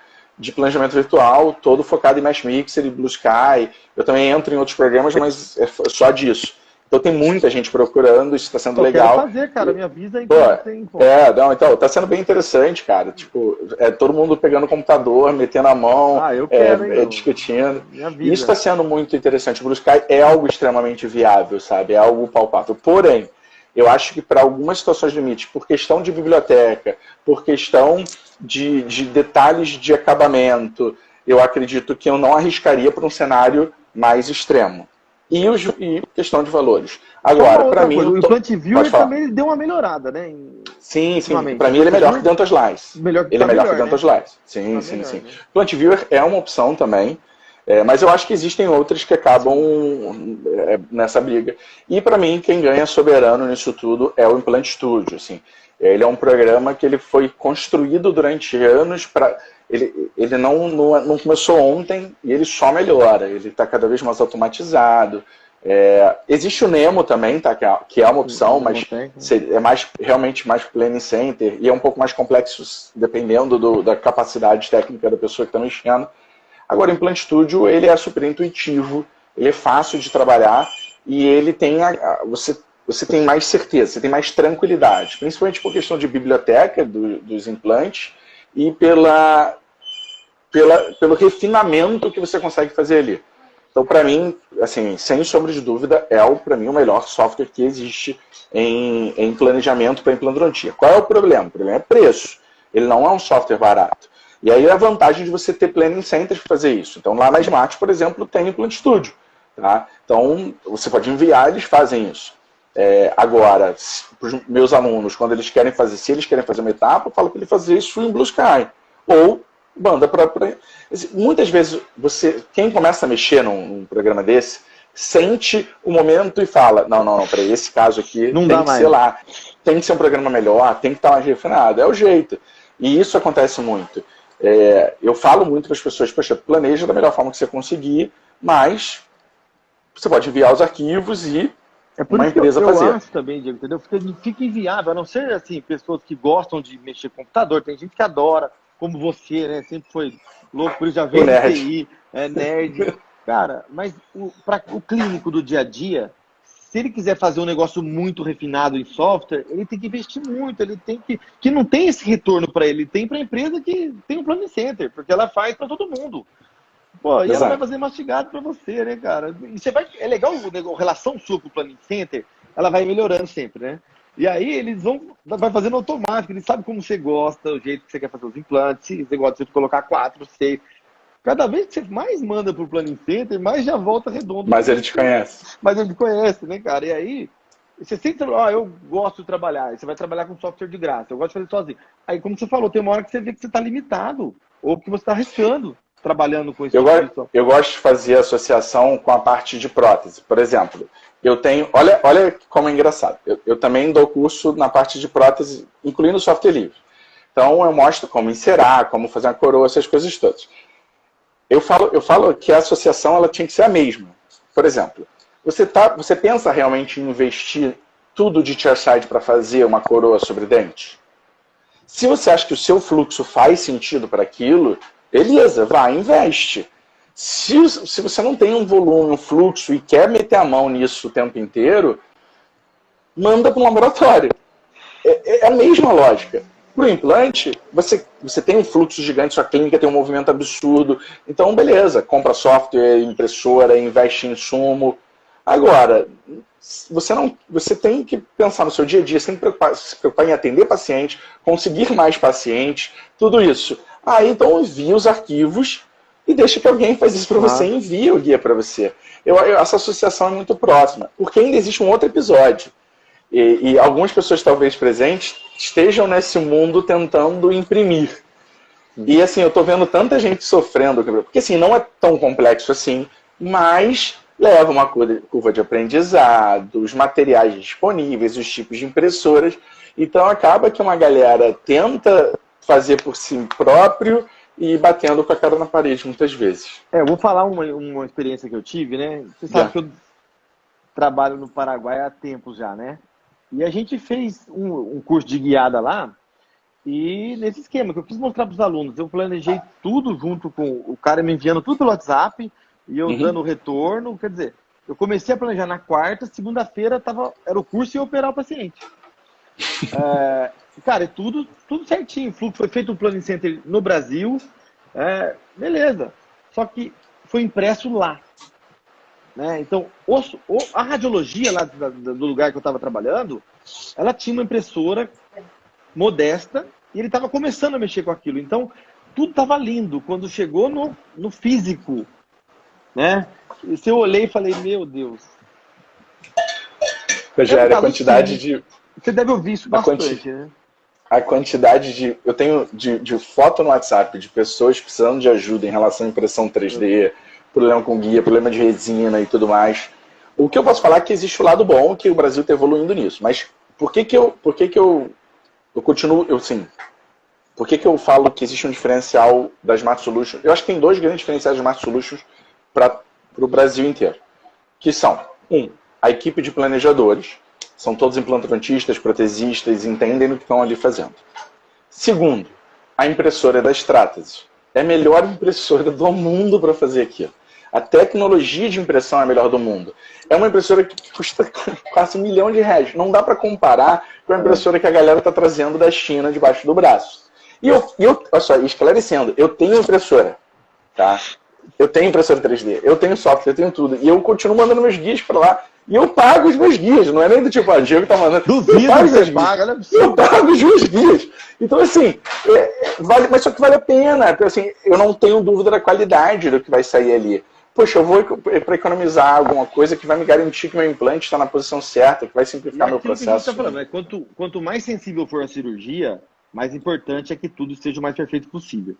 planejamento virtual, todo focado em Mesh Mixer e Blue Sky. Eu também entro em outros programas, mas é só disso. Então tem muita gente procurando, isso está sendo legal. Quero fazer, cara, me avisa aí que tem. Então, tá sendo bem interessante, cara. Tipo, todo mundo pegando o computador, metendo a mão, eu quero, discutindo. Isso está sendo muito interessante. O Blue Sky é algo extremamente viável, sabe? É algo palpável. Porém, eu acho que para algumas situações limite, por questão de biblioteca, por questão de detalhes de acabamento, eu acredito que eu não arriscaria para um cenário mais extremo. E questão de valores. Agora, para mim... O Plant Viewer também deu uma melhorada, né? Sim. Para mim ele é melhor que o DantoSlice. Ele é melhor que o DantoSlice. Sim. Né? Plant Viewer é uma opção também. Mas eu acho que existem outras que acabam nessa briga. E para mim, quem ganha soberano nisso tudo é o Implant Studio. Assim. Ele é um programa que ele foi construído durante anos para... Ele não começou ontem e ele só melhora. Ele está cada vez mais automatizado. Existe o Nemo também, tá? Que é uma opção, mas é realmente mais Planning Center e é um pouco mais complexo dependendo da capacidade técnica da pessoa que está mexendo. Agora, o Implant Studio, ele é super intuitivo, ele é fácil de trabalhar e ele tem você tem mais certeza, você tem mais tranquilidade, principalmente por questão de biblioteca dos implantes e pelo refinamento que você consegue fazer ali. Então, para mim, assim, sem sombra de dúvida, para mim, o melhor software que existe em planejamento para implantodontia. Qual é o problema? O problema é preço. Ele não é um software barato. E aí a vantagem de você ter planning centers para fazer isso. Então, lá na Smart, por exemplo, tem Implant Studio. Tá? Então, você pode enviar, eles fazem isso. Agora, para os meus alunos, quando eles querem fazer, se eles querem fazer uma etapa, eu falo para ele fazer isso em Blue Sky. Ou banda para... Muitas vezes, quem começa a mexer num programa desse, sente o momento e fala, não, para esse caso aqui, não tem que ser lá. Tem que ser um programa melhor, tem que estar mais refinado. É o jeito. E isso acontece muito. Eu falo muito para as pessoas, poxa, planeja da melhor forma que você conseguir, mas você pode enviar os arquivos e uma empresa fazer. Eu acho também, Diego, entendeu? Fica inviável, a não ser assim, pessoas que gostam de mexer com computador, tem gente que adora, como você, né? Sempre foi louco, por isso já veio de TI, nerd. Cara, mas para o clínico do dia a dia, se ele quiser fazer um negócio muito refinado em software, ele tem que investir muito, ele tem que não tem esse retorno para ele, tem para a empresa que tem um planning center, porque ela faz para todo mundo. Pô, e ela vai fazer mastigado para você, né, cara? E é legal a relação sua com o planning center, ela vai melhorando sempre, né? E aí eles vai fazendo automático, eles sabem como você gosta, o jeito que você quer fazer os implantes, se você gosta de colocar 4, 6. Cada vez que você mais manda pro Planning Center, mais já volta redondo. Mas ele te conhece. Mas ele te conhece, né, cara? E aí, você sempre fala, eu gosto de trabalhar. Aí você vai trabalhar com software de graça. Eu gosto de fazer sozinho. Aí, como você falou, tem uma hora que você vê que você está limitado. Ou que você está arriscando trabalhando com isso. Eu gosto de fazer associação com a parte de prótese. Por exemplo, eu tenho... Olha como é engraçado. Eu também dou curso na parte de prótese, incluindo software livre. Então, eu mostro como encerar, como fazer uma coroa, essas coisas todas. Eu falo que a associação ela tinha que ser a mesma. Por exemplo, você pensa realmente em investir tudo de chairside para fazer uma coroa sobre dente? Se você acha que o seu fluxo faz sentido para aquilo, beleza, vai, investe. Se você não tem um volume, um fluxo e quer meter a mão nisso o tempo inteiro, manda para um laboratório. É a mesma lógica. Para o implante, você tem um fluxo gigante, sua clínica tem um movimento absurdo. Então, beleza, compra software, impressora, investe em insumo. Agora, você tem que pensar no seu dia a dia, você tem que se preocupar em atender paciente, conseguir mais pacientes, tudo isso. Aí, então, envia os arquivos e deixa que alguém faz isso para você e envia o guia para você. Essa associação é muito próxima, porque ainda existe um outro episódio. E algumas pessoas, talvez presentes, estejam nesse mundo tentando imprimir. E assim, eu estou vendo tanta gente sofrendo, porque assim, não é tão complexo assim, mas leva uma curva de aprendizado, os materiais disponíveis, os tipos de impressoras. Então acaba que uma galera tenta fazer por si próprio e batendo com a cara na parede muitas vezes. Eu vou falar uma experiência que eu tive, né? Você sabe que eu trabalho no Paraguai há tempos já, né? E a gente fez um curso de guiada lá, e nesse esquema que eu quis mostrar para os alunos, eu planejei tudo junto com o cara me enviando tudo pelo WhatsApp, e eu dando o retorno, quer dizer, eu comecei a planejar na quarta, segunda-feira era o curso e ia operar o paciente. Cara, é tudo certinho, o fluxo foi feito um planning center no Brasil, beleza, só que foi impresso lá. Né? Então, a radiologia lá do lugar que eu estava trabalhando, ela tinha uma impressora modesta e ele estava começando a mexer com aquilo. Então, tudo estava lindo. Quando chegou no físico, né? E se eu olhei e falei, meu Deus. Rogério, a quantidade de... Você deve ouvir isso bastante, né? A quantidade de... Eu tenho de foto no WhatsApp de pessoas precisando de ajuda em relação à impressão 3D, problema com guia, problema de resina e tudo mais. O que eu posso falar é que existe o lado bom, que o Brasil está evoluindo nisso. Mas por que eu falo que existe um diferencial da Smart Solutions? Eu acho que tem dois grandes diferenciais da Smart Solutions para o Brasil inteiro. Que são, a equipe de planejadores. São todos implantantistas, protesistas, entendem o que estão ali fazendo. Segundo, a impressora da Stratasys. É a melhor impressora do mundo para fazer aquilo. A tecnologia de impressão é a melhor do mundo. É uma impressora que custa quase R$1 milhão. Não dá para comparar com a impressora que a galera está trazendo da China debaixo do braço. E olha só, esclarecendo, eu tenho impressora, tá? Eu tenho impressora 3D, eu tenho software, eu tenho tudo. E eu continuo mandando meus guias para lá. E eu pago os meus guias, não é nem do tipo, Diego tá mandando. Duvido que você paga, né? Eu pago os meus guias. Então, assim, mas só que vale a pena. Porque, assim, eu não tenho dúvida da qualidade do que vai sair ali. Poxa, eu vou para economizar alguma coisa que vai me garantir que meu implante está na posição certa, que vai simplificar meu processo. Que a gente tá falando, né? Quanto mais sensível for a cirurgia, mais importante é que tudo seja o mais perfeito possível.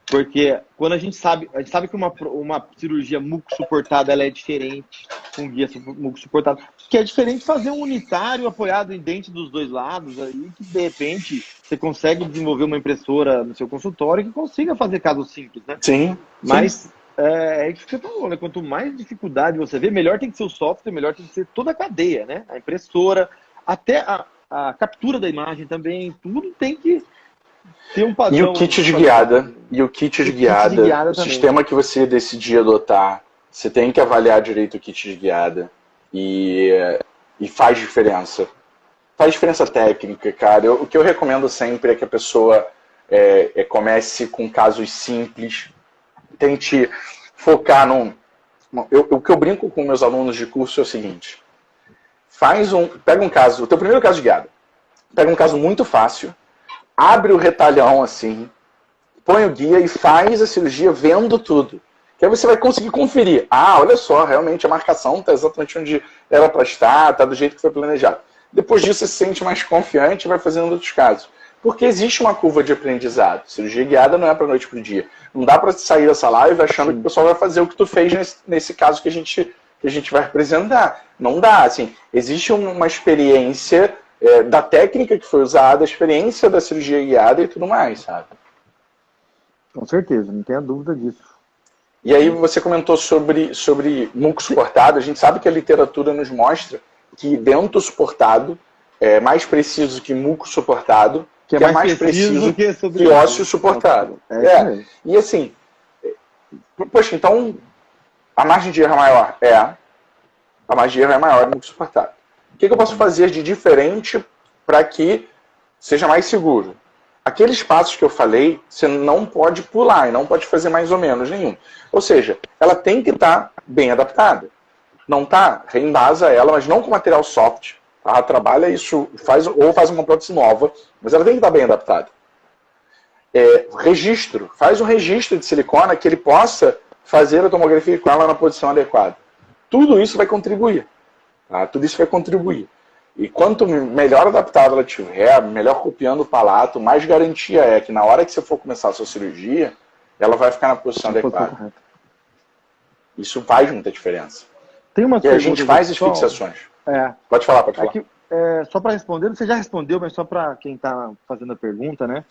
Porque quando a gente sabe que uma cirurgia muco suportada ela é diferente, com guia muco suportado, que é diferente fazer um unitário apoiado em dente dos dois lados, aí que de repente você consegue desenvolver uma impressora no seu consultório que consiga fazer casos simples, né? Sim. Mas é isso que você falou, né? Quanto mais dificuldade você vê, melhor tem que ser o software, melhor tem que ser toda a cadeia, né? A impressora, até a captura da imagem também, tudo tem que ter um padrão. E o kit de guiada, o sistema que você decidir adotar, você tem que avaliar direito o kit de guiada e faz diferença. Faz diferença técnica, cara. O que eu recomendo sempre é que a pessoa comece com casos simples, tente focar o que eu brinco com meus alunos de curso é o seguinte: pega um caso, o teu primeiro caso de guiada, pega um caso muito fácil, abre o retalhão assim, põe o guia e faz a cirurgia vendo tudo. Que aí você vai conseguir conferir. Olha só, realmente a marcação está exatamente onde era para estar, está do jeito que foi planejado. Depois disso você se sente mais confiante e vai fazendo outros casos. Porque existe uma curva de aprendizado. Cirurgia guiada não é para noite para o dia. Não dá para sair dessa live achando que o pessoal vai fazer o que tu fez nesse caso que a gente vai representar. Não dá. Assim, existe uma experiência da técnica que foi usada, a experiência da cirurgia guiada e tudo mais, sabe? Com certeza, não tenha dúvida disso. E aí você comentou sobre muco suportado. A gente sabe que a literatura nos mostra que dento suportado é mais preciso que muco suportado, que é mais preciso que ósseo suportado. E assim, poxa, então a margem de erro é maior? A margem de erro é maior no muco suportado. O que eu posso fazer de diferente para que seja mais seguro? Aqueles passos que eu falei, você não pode pular e não pode fazer mais ou menos nenhum. Ou seja, ela tem que estar bem adaptada. Não está? Reembasa ela, mas não com material soft. Trabalha isso, faz uma prótese nova, mas ela tem que estar bem adaptada. Registro. Faz um registro de silicona que ele possa fazer a tomografia com ela na posição adequada. Tudo isso vai contribuir. Tudo isso vai contribuir. E quanto melhor adaptada ela tiver, melhor copiando o palato, mais garantia é que na hora que você for começar a sua cirurgia, ela vai ficar na posição adequada. Isso faz muita diferença. Tem uma E a gente faz as só, fixações. é, Pode falar, pode é falar. que, só para responder, você já respondeu, mas só para quem está fazendo a pergunta, né?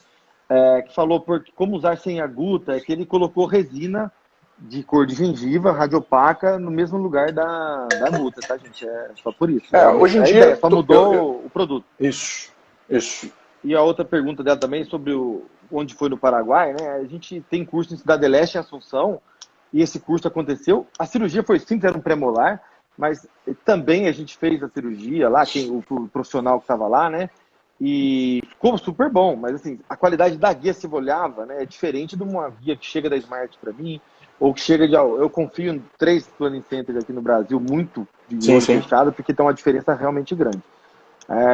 Que falou como usar sem aguta, é que ele colocou resina de cor de gengiva, radiopaca, no mesmo lugar da aguta, tá, gente? É só por isso. Hoje em dia... ideia, só mudou o produto. Isso. E a outra pergunta dela também sobre onde foi no Paraguai, né? A gente tem curso em Cidade do Leste, em Assunção, e esse curso aconteceu. A cirurgia foi simples, era um pré-molar, mas também a gente fez a cirurgia lá, o profissional que estava lá, né? E ficou super bom, mas assim, a qualidade da guia, se olhava, né, é diferente de uma guia que chega da Smart para mim, ou que chega de... Eu confio em 3 planning centers aqui no Brasil, muito de olho fechado, porque tem uma diferença realmente grande.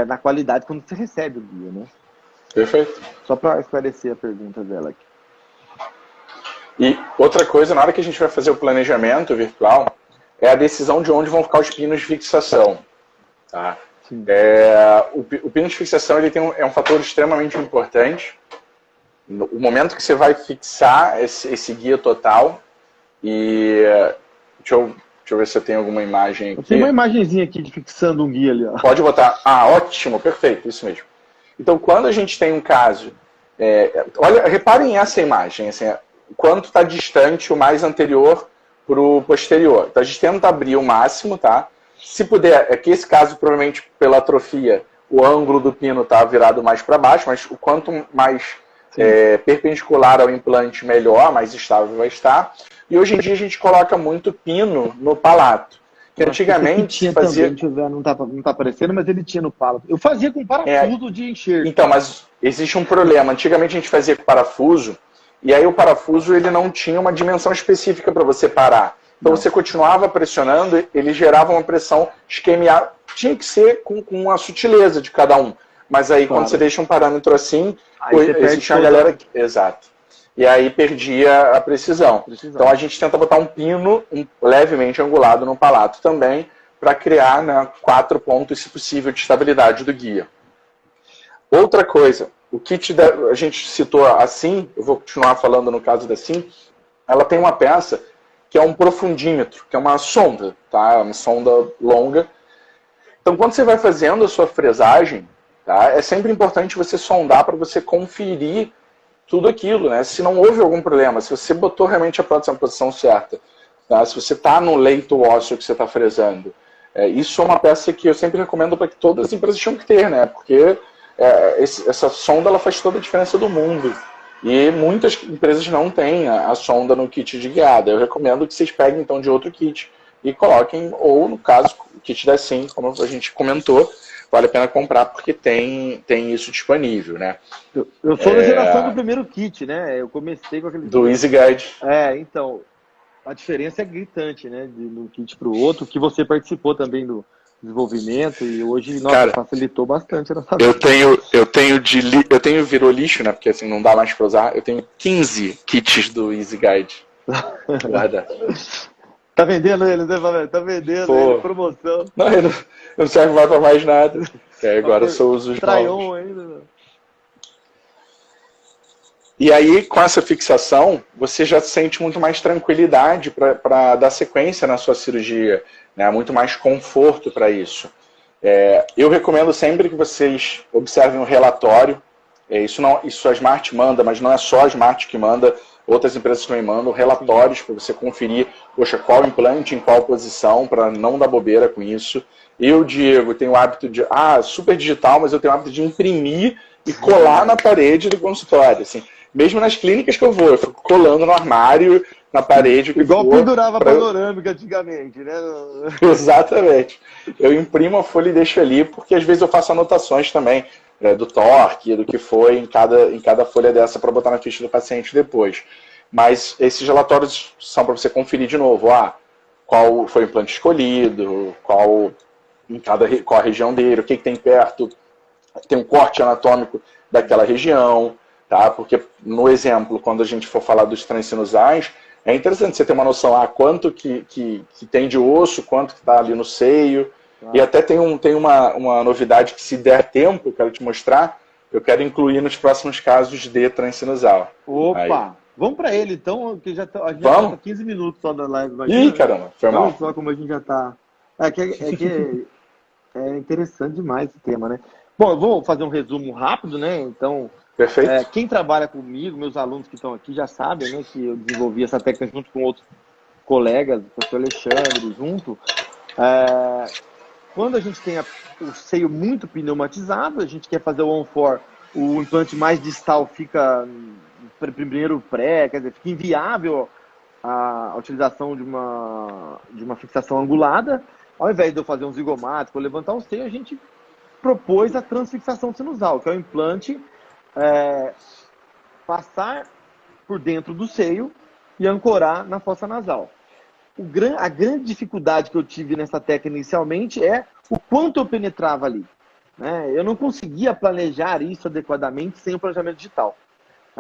Na qualidade quando você recebe o guia, né? Perfeito. Só para esclarecer a pergunta dela aqui. E outra coisa, na hora que a gente vai fazer o planejamento virtual, é a decisão de onde vão ficar os pinos de fixação. Tá? O pino de fixação ele é um fator extremamente importante. O momento que você vai fixar esse guia total, e deixa eu ver se eu tenho alguma imagem aqui. Tem uma imagenzinha aqui de fixando um guia ali. Ó. Pode botar. Ótimo, perfeito, isso mesmo. Então, quando a gente tem um caso... olha, reparem essa imagem, assim, quanto está distante o mais anterior para o posterior. Então, a gente tenta abrir o máximo, tá? Se puder, que esse caso, provavelmente, pela atrofia, o ângulo do pino está virado mais para baixo, mas o quanto mais perpendicular ao implante, melhor, mais estável vai estar. E hoje em dia a gente coloca muito pino no palato. Que antigamente tinha fazia... também, não tá aparecendo, mas ele tinha no palato. Eu fazia com parafuso de enxerto. Então, mas existe um problema. Antigamente a gente fazia com parafuso, e aí o parafuso ele não tinha uma dimensão específica para você parar. Então você continuava pressionando, ele gerava uma pressão esquemiada. Tinha que ser com a sutileza de cada um. Mas aí quando você deixa um parâmetro assim, existe a galera... Exato. E aí perdia a precisão. Então a gente tenta botar um pino levemente angulado no palato também, para criar 4 pontos, se possível, de estabilidade do guia. Outra coisa, o kit a gente citou a Sim, eu vou continuar falando no caso da Sim, ela tem uma peça que é um profundímetro, que é uma sonda, tá? Uma sonda longa. Então quando você vai fazendo a sua fresagem, tá? É sempre importante você sondar para você conferir tudo aquilo, né? Se não houve algum problema, se você botou realmente a prótese na posição certa, tá? Se você está no leito ósseo que você está fresando. Isso é uma peça que eu sempre recomendo para que todas as empresas tinham que ter, né? Porque essa sonda ela faz toda a diferença do mundo. E muitas empresas não têm a sonda no kit de guiada. Eu recomendo que vocês peguem então de outro kit e coloquem, ou no caso, o kit da Sim, como a gente comentou, vale a pena comprar porque tem isso disponível, né? Eu sou da geração do primeiro kit, né? Eu comecei com aquele... Do EasyGuide. Então, a diferença é gritante, né? De um kit para o outro, que você participou também do desenvolvimento e hoje, nossa, facilitou bastante a nossa vida. Eu tenho virou lixo, né? Porque assim, não dá mais para usar. Eu tenho 15 kits do EasyGuide. Guarda. Tá vendendo ele, né, Flamengo? Tá vendendo ele, promoção. Não, ele não serve mais pra mais nada. Agora eu só uso os novos. Ainda, né? E aí, com essa fixação, você já sente muito mais tranquilidade para dar sequência na sua cirurgia, né? Muito mais conforto para isso. Eu recomendo sempre que vocês observem o relatório. Isso a Smart manda, mas não é só a Smart que manda. Outras empresas também mandam relatórios para você conferir, poxa, qual implante, em qual posição, para não dar bobeira com isso. Eu, Diego, tenho o hábito de... super digital, mas eu tenho o hábito de imprimir e colar na parede do consultório. Assim, mesmo nas clínicas que eu vou, eu fico colando no armário, na parede. Igual pendurava panorâmica antigamente, né? Exatamente. Eu imprimo a folha e deixo ali, porque às vezes eu faço anotações também, do torque, do que foi em cada folha dessa para botar na ficha do paciente depois. Mas esses relatórios são para você conferir de novo, qual foi o implante escolhido, qual a região dele, o que tem perto, tem um corte anatômico daquela região, tá? Porque no exemplo, quando a gente for falar dos transsinusais, é interessante você ter uma noção, quanto que tem de osso, quanto que está ali no seio. E até tem uma novidade que, se der tempo, eu quero te mostrar, eu quero incluir nos próximos casos de transsinusal. Opa! Vamos para ele, então, que a gente já Vamos. tá 15 minutos só da live. Ih, caramba, foi mal. Olha só como a gente já tá... É interessante demais esse tema, né? Bom, eu vou fazer um resumo rápido, né? Então, Perfeito. quem trabalha comigo, meus alunos que estão aqui já sabem, né? Que eu desenvolvi essa técnica junto com outros colegas, o professor Alexandre, junto. Quando a gente tem o seio muito pneumatizado, a gente quer fazer o on-for, o implante mais distal fica primeiro quer dizer, fica inviável a utilização de uma fixação angulada. Ao invés de eu fazer um zigomático ou levantar o seio, a gente propôs a transfixação sinusal, que é o implante passar por dentro do seio e ancorar na fossa nasal. A grande dificuldade que eu tive nessa técnica inicialmente é o quanto eu penetrava ali, né? Eu não conseguia planejar isso adequadamente sem o planejamento digital.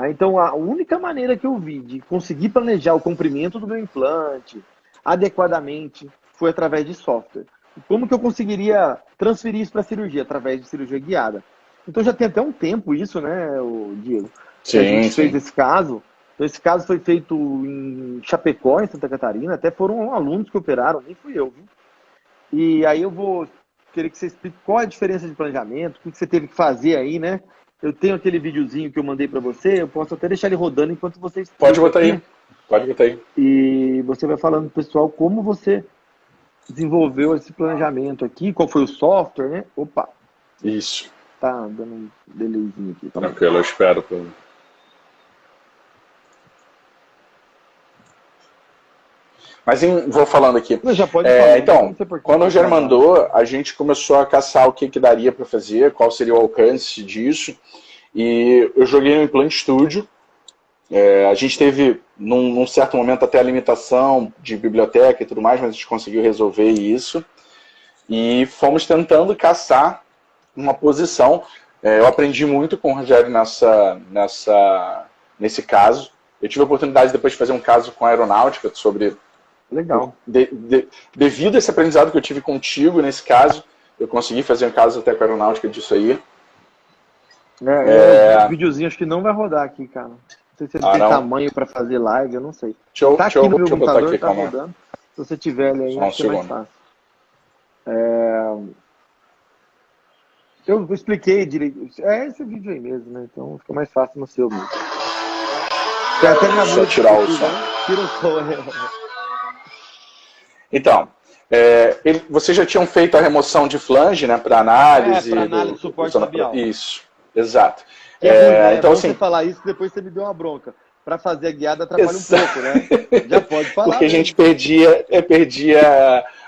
Então, a única maneira que eu vi de conseguir planejar o comprimento do meu implante adequadamente foi através de software. Como que eu conseguiria transferir isso para a cirurgia? Através de cirurgia guiada. Então, já tem até um tempo isso, né, Diego? Sim, a gente fez sim. esse caso. Então, esse caso foi feito em Chapecó, em Santa Catarina. Até foram alunos que operaram, nem fui eu, viu? E aí eu vou querer que você explique qual é a diferença de planejamento, o que você teve que fazer aí, né? Eu tenho aquele videozinho que eu mandei para você, eu posso até deixar ele rodando enquanto você explica. Pode botar aí. Pode botar aí. E você vai falando pro pessoal como você desenvolveu esse planejamento aqui, qual foi o software, né? Opa, Isso. tá dando um delayzinho aqui. Tá. Tranquilo, eu espero. Mas vou falando aqui. Mas já pode falar. Então, quando o Rogério mandou, a gente começou a caçar o que daria para fazer, qual seria o alcance disso. E eu joguei no Implant Studio. A gente teve, num certo momento, até a limitação de biblioteca e tudo mais, mas a gente conseguiu resolver isso. E fomos tentando caçar uma posição. Eu aprendi muito com o Rogério nesse caso. Eu tive a oportunidade depois de fazer um caso com a aeronáutica sobre... Legal. Devido a esse aprendizado que eu tive contigo nesse caso, eu consegui fazer um caso até com a aeronáutica disso aí. O videozinho acho que não vai rodar aqui, cara. Não sei se ele tem não? tamanho para fazer live, eu não sei. Tá aqui no meu computador, aqui, tá rodando. Se você tiver ele aí, acho que é mais fácil. Eu expliquei direito. Esse vídeo aí mesmo, né? Então fica mais fácil no seu mesmo. Tem até minha Só tirar o som. Tira o som. Então, vocês já tinham feito a remoção de flange, né, para análise. Para análise de suporte labial. Isso, exato. Então, assim, você falar isso, depois você me deu uma bronca. Para fazer a guiada atrapalha um pouco, né? Já pode falar. Porque a gente perdia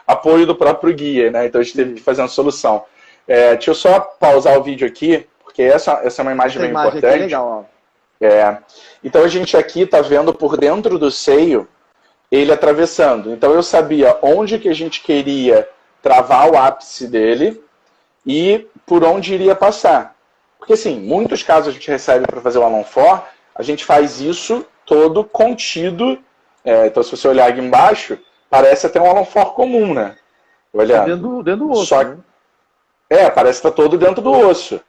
apoio do próprio guia, né? Então a gente teve que fazer uma solução. Deixa eu só pausar o vídeo aqui, porque essa é uma imagem bem importante. Aqui é legal, ó. Então a gente aqui está vendo por dentro do seio ele atravessando. Então eu sabia onde que a gente queria travar o ápice dele e por onde iria passar. Porque assim, muitos casos a gente recebe para fazer o Alon-4, a gente faz isso todo contido. Então se você olhar aqui embaixo, parece até um Alon-4 comum, né? Olhando. Dentro do osso, Só, né? Parece que está todo dentro do osso.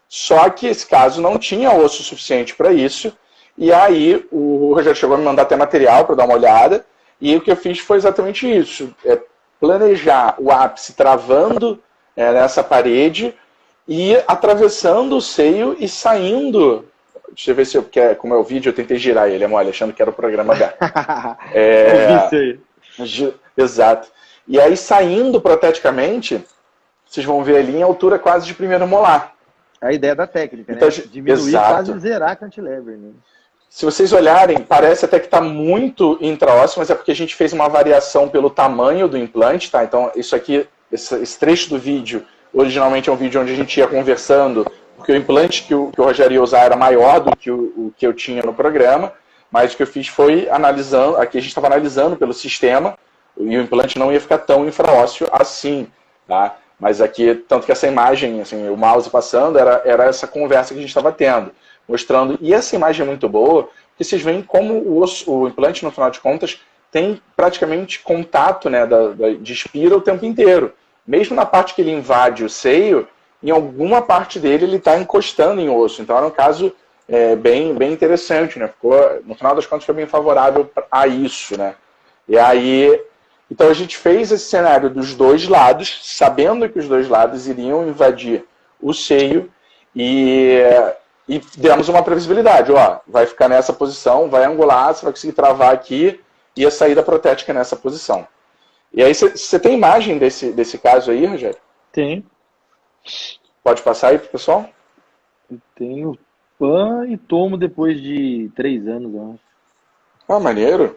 Só que esse caso não tinha osso suficiente para isso. E aí o Rogério chegou a me mandar até material para dar uma olhada. E o que eu fiz foi exatamente isso. Planejar o ápice travando nessa parede e atravessando o seio e saindo. Deixa eu ver se como é o vídeo, eu tentei girar ele, mole, achando que era o programa H. Exato. E aí saindo proteticamente, vocês vão ver ali em altura quase de primeiro molar. A ideia da técnica, então, né? Diminuir, quase zerar a cantilever, né? Se vocês olharem, parece até que está muito intraósseo, mas é porque a gente fez uma variação pelo tamanho do implante, tá? Então, isso aqui, esse trecho do vídeo, originalmente é um vídeo onde a gente ia conversando, porque o implante que o Rogério ia usar era maior do que o que eu tinha no programa, mas o que eu fiz foi analisando, aqui a gente estava analisando pelo sistema, e o implante não ia ficar tão infraósseo assim, tá? Mas aqui, tanto que essa imagem, assim, o mouse passando, era essa conversa que a gente estava tendo, mostrando. E essa imagem é muito boa, porque vocês veem como o implante, no final de contas, tem praticamente contato, né, de espira o tempo inteiro. Mesmo na parte que ele invade o seio, em alguma parte dele ele está encostando em osso. Então era um caso bem interessante, né? No final das contas, foi bem favorável a isso, né? E aí, então a gente fez esse cenário dos dois lados, sabendo que os dois lados iriam invadir o seio e demos uma previsibilidade, ó, vai ficar nessa posição, vai angular, você vai conseguir travar aqui e a saída protética nessa posição. E aí, você tem imagem desse caso aí, Rogério? Tem. Pode passar aí pro pessoal? Eu tenho PAN e tomo depois de 3 anos, eu acho. Ah, maneiro.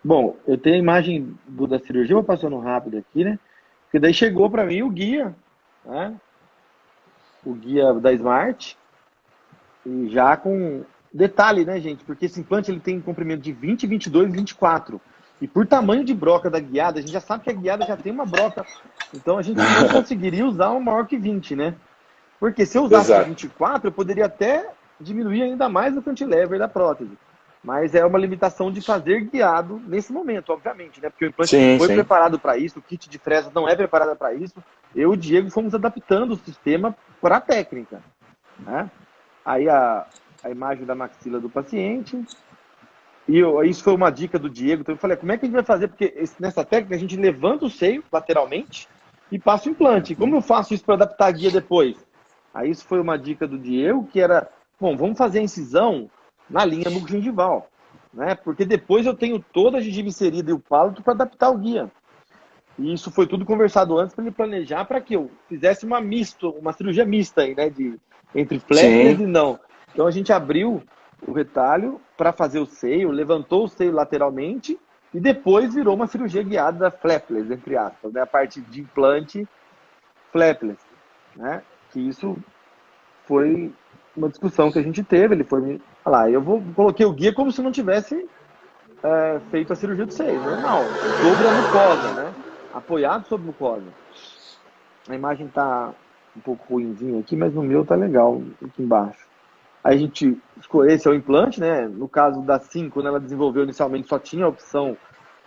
Bom, eu tenho a imagem da cirurgia, vou passando rápido aqui, né? Porque daí chegou para mim o guia, né? O guia da Smart, e já com detalhe, né, gente? Porque esse implante ele tem comprimento de 20, 22 e 24. E por tamanho de broca da guiada, a gente já sabe que a guiada já tem uma broca. Então a gente não conseguiria usar um maior que 20, né? Porque se eu usasse 24, eu poderia até diminuir ainda mais o cantilever da prótese. Mas é uma limitação de fazer guiado nesse momento, obviamente, né? Porque o implante não foi preparado para isso, o kit de fresas não é preparado para isso. Eu e o Diego fomos adaptando o sistema para a técnica, né? Aí a imagem da maxila do paciente. E isso foi uma dica do Diego. Então eu falei, como é que a gente vai fazer? Porque nessa técnica a gente levanta o seio lateralmente e passa o implante. Como eu faço isso para adaptar a guia depois? Aí isso foi uma dica do Diego, que era, bom, vamos fazer a incisão na linha bucogengival, né? Porque depois eu tenho toda a gengiva inserida e o pálito para adaptar o guia. E isso foi tudo conversado antes para ele planejar para que eu fizesse uma cirurgia mista aí, né? Entre flapless e não. Então a gente abriu o retalho para fazer o seio, levantou o seio lateralmente e depois virou uma cirurgia guiada flapless, entre aspas, né? A parte de implante flapless, né? Que isso foi uma discussão que a gente teve. Ele foi me falar, coloquei o guia como se não tivesse feito a cirurgia do seio, normal, sobre a mucosa, né? Apoiado sobre a mucosa. A imagem tá um pouco ruimzinha aqui, mas no meu tá legal, aqui embaixo. Aí a gente escolheu, esse é o implante, né? No caso da 5, quando ela desenvolveu inicialmente, só tinha a opção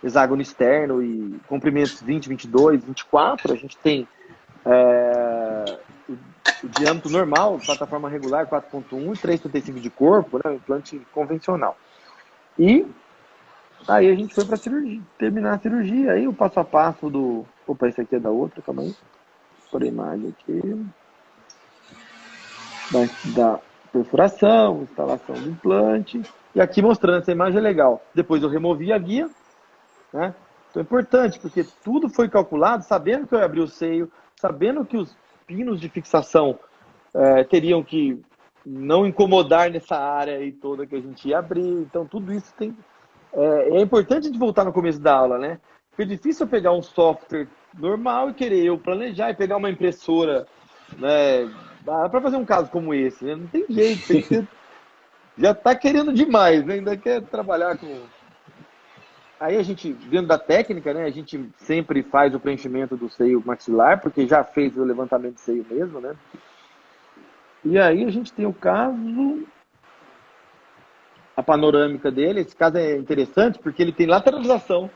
hexágono externo e comprimentos 20, 22, 24. A gente tem o diâmetro normal, plataforma regular 4.1 e 3.35 de corpo, né? Implante convencional. E aí a gente foi para terminar a cirurgia. Aí o passo a passo do... Opa, esse aqui é da outra, calma aí. Por a imagem aqui. Da perfuração, instalação do implante. E aqui mostrando essa imagem é legal. Depois eu removi a guia, né? Então é importante, porque tudo foi calculado, sabendo que eu ia abrir o seio, sabendo que os pinos de fixação teriam que não incomodar nessa área aí toda que a gente ia abrir. Então tudo isso tem... É importante a gente voltar no começo da aula, né? Porque é difícil eu pegar um software normal e querer eu planejar e pegar uma impressora, né? Para fazer um caso como esse, né? Não tem jeito, tem que ser... já está querendo demais, né? Ainda quer trabalhar com... Aí a gente, dentro da técnica, né? A gente sempre faz o preenchimento do seio maxilar, porque já fez o levantamento de seio mesmo, né? E aí a gente tem o caso... A panorâmica dele, esse caso é interessante porque ele tem lateralização,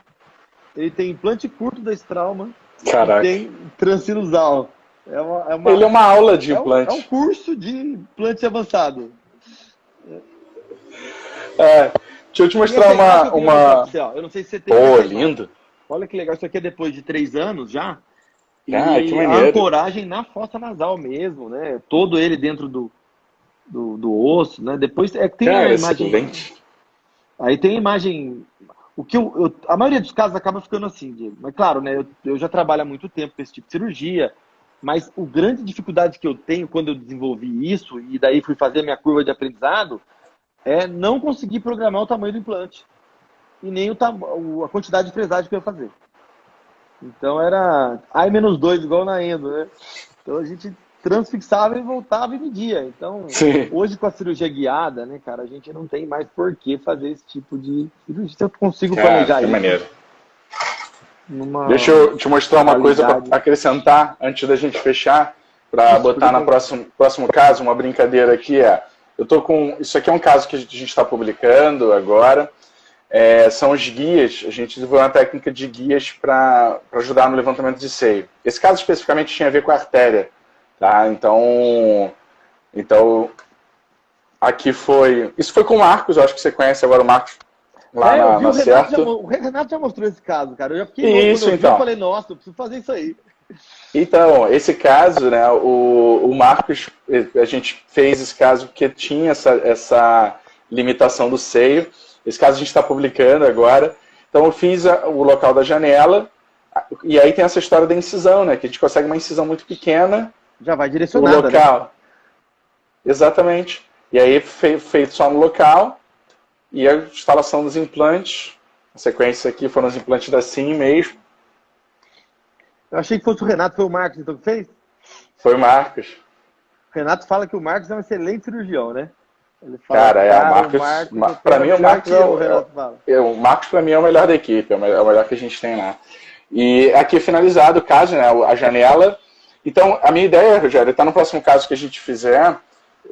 ele tem implante curto da estrauma, e tem transinusal. Ele é uma aula de implante. É um curso de implante avançado. Deixa eu te mostrar uma... Eu não sei se você tem... lindo. Olha que legal, isso aqui é depois de 3 anos já. E que maneiro. a ancoragem na fossa nasal mesmo, né? Todo ele dentro do osso, né? Depois tem a imagem. Excelente. Aí tem a imagem. O que a maioria dos casos acaba ficando assim, Diego. Mas claro, né? Eu já trabalho há muito tempo com esse tipo de cirurgia. Mas a grande dificuldade que eu tenho quando eu desenvolvi isso e daí fui fazer a minha curva de aprendizado é não conseguir programar o tamanho do implante e nem a quantidade de fresagem que eu ia fazer. Então era I-2 igual na endo, né? Então a gente transfixava e voltava e media. Então, hoje com a cirurgia guiada, né, cara, a gente não tem mais por que fazer esse tipo de cirurgia. Se eu consigo planejar que isso. Maneiro. Deixa eu te mostrar uma coisa para acrescentar antes da gente fechar, para botar no próximo caso, uma brincadeira aqui eu tô com... Isso aqui é um caso que a gente está publicando agora. São os guias, a gente desenvolveu uma técnica de guias para ajudar no levantamento de seio. Esse caso especificamente tinha a ver com a artéria. Tá? Então aqui foi... Isso foi com o Marcos, eu acho que você conhece agora o Marcos lá eu vi, na Certo. o Renato já mostrou esse caso, cara. Eu já fiquei louco Isso, quando eu vi, então. eu falei, nossa, eu preciso fazer isso aí. Então, esse caso, né, o Marcos, a gente fez esse caso porque tinha essa limitação do seio. Esse caso a gente está publicando agora. Então, eu fiz o local da janela, e aí tem essa história da incisão, né, que a gente consegue uma incisão muito pequena. Já vai O direcionada, local. né? Exatamente. E aí, feito só no local, e a instalação dos implantes. A sequência aqui foram os implantes da SIM mesmo. Eu achei que fosse o Renato, foi o Marcos então que fez? Foi o Marcos. O Renato fala que o Marcos é um excelente cirurgião, né? Ele fala, Cara, o Marcos, para mim o Marcos o Marcos para mim é o melhor da equipe, é o melhor que a gente tem lá. E aqui finalizado o caso, né, a janela. Então, a minha ideia, Rogério, tá no próximo caso que a gente fizer, a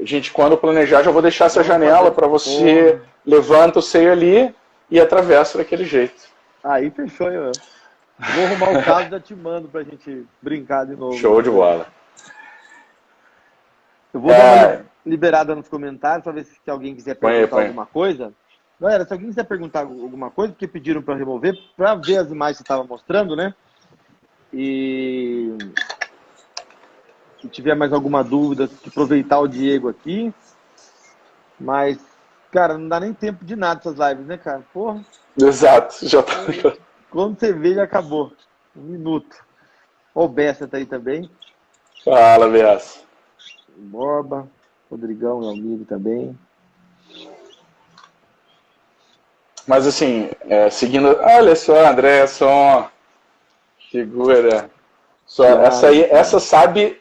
gente, quando planejar, já vou deixar essa janela para você levanta o seio ali e atravessa daquele jeito. Aí fechou, eu. Vou arrumar o caso e já te mando pra gente brincar de novo. Show de bola. Eu vou dar uma liberada nos comentários para ver se alguém quiser perguntar alguma coisa. Galera, se alguém quiser perguntar alguma coisa, porque pediram para remover, para ver as imagens que você estava mostrando, né? E se tiver mais alguma dúvida, aproveitar o Diego aqui. Mas, cara, não dá nem tempo de nada essas lives, né, cara? Porra. Exato, já tá. Quando você vê, já acabou. 1 minuto. Ó, o Bessa tá aí também. Fala, Bessa. Borba, Rodrigão, meu amigo também. Mas assim, seguindo. Olha só, André, só figura. Essa sabe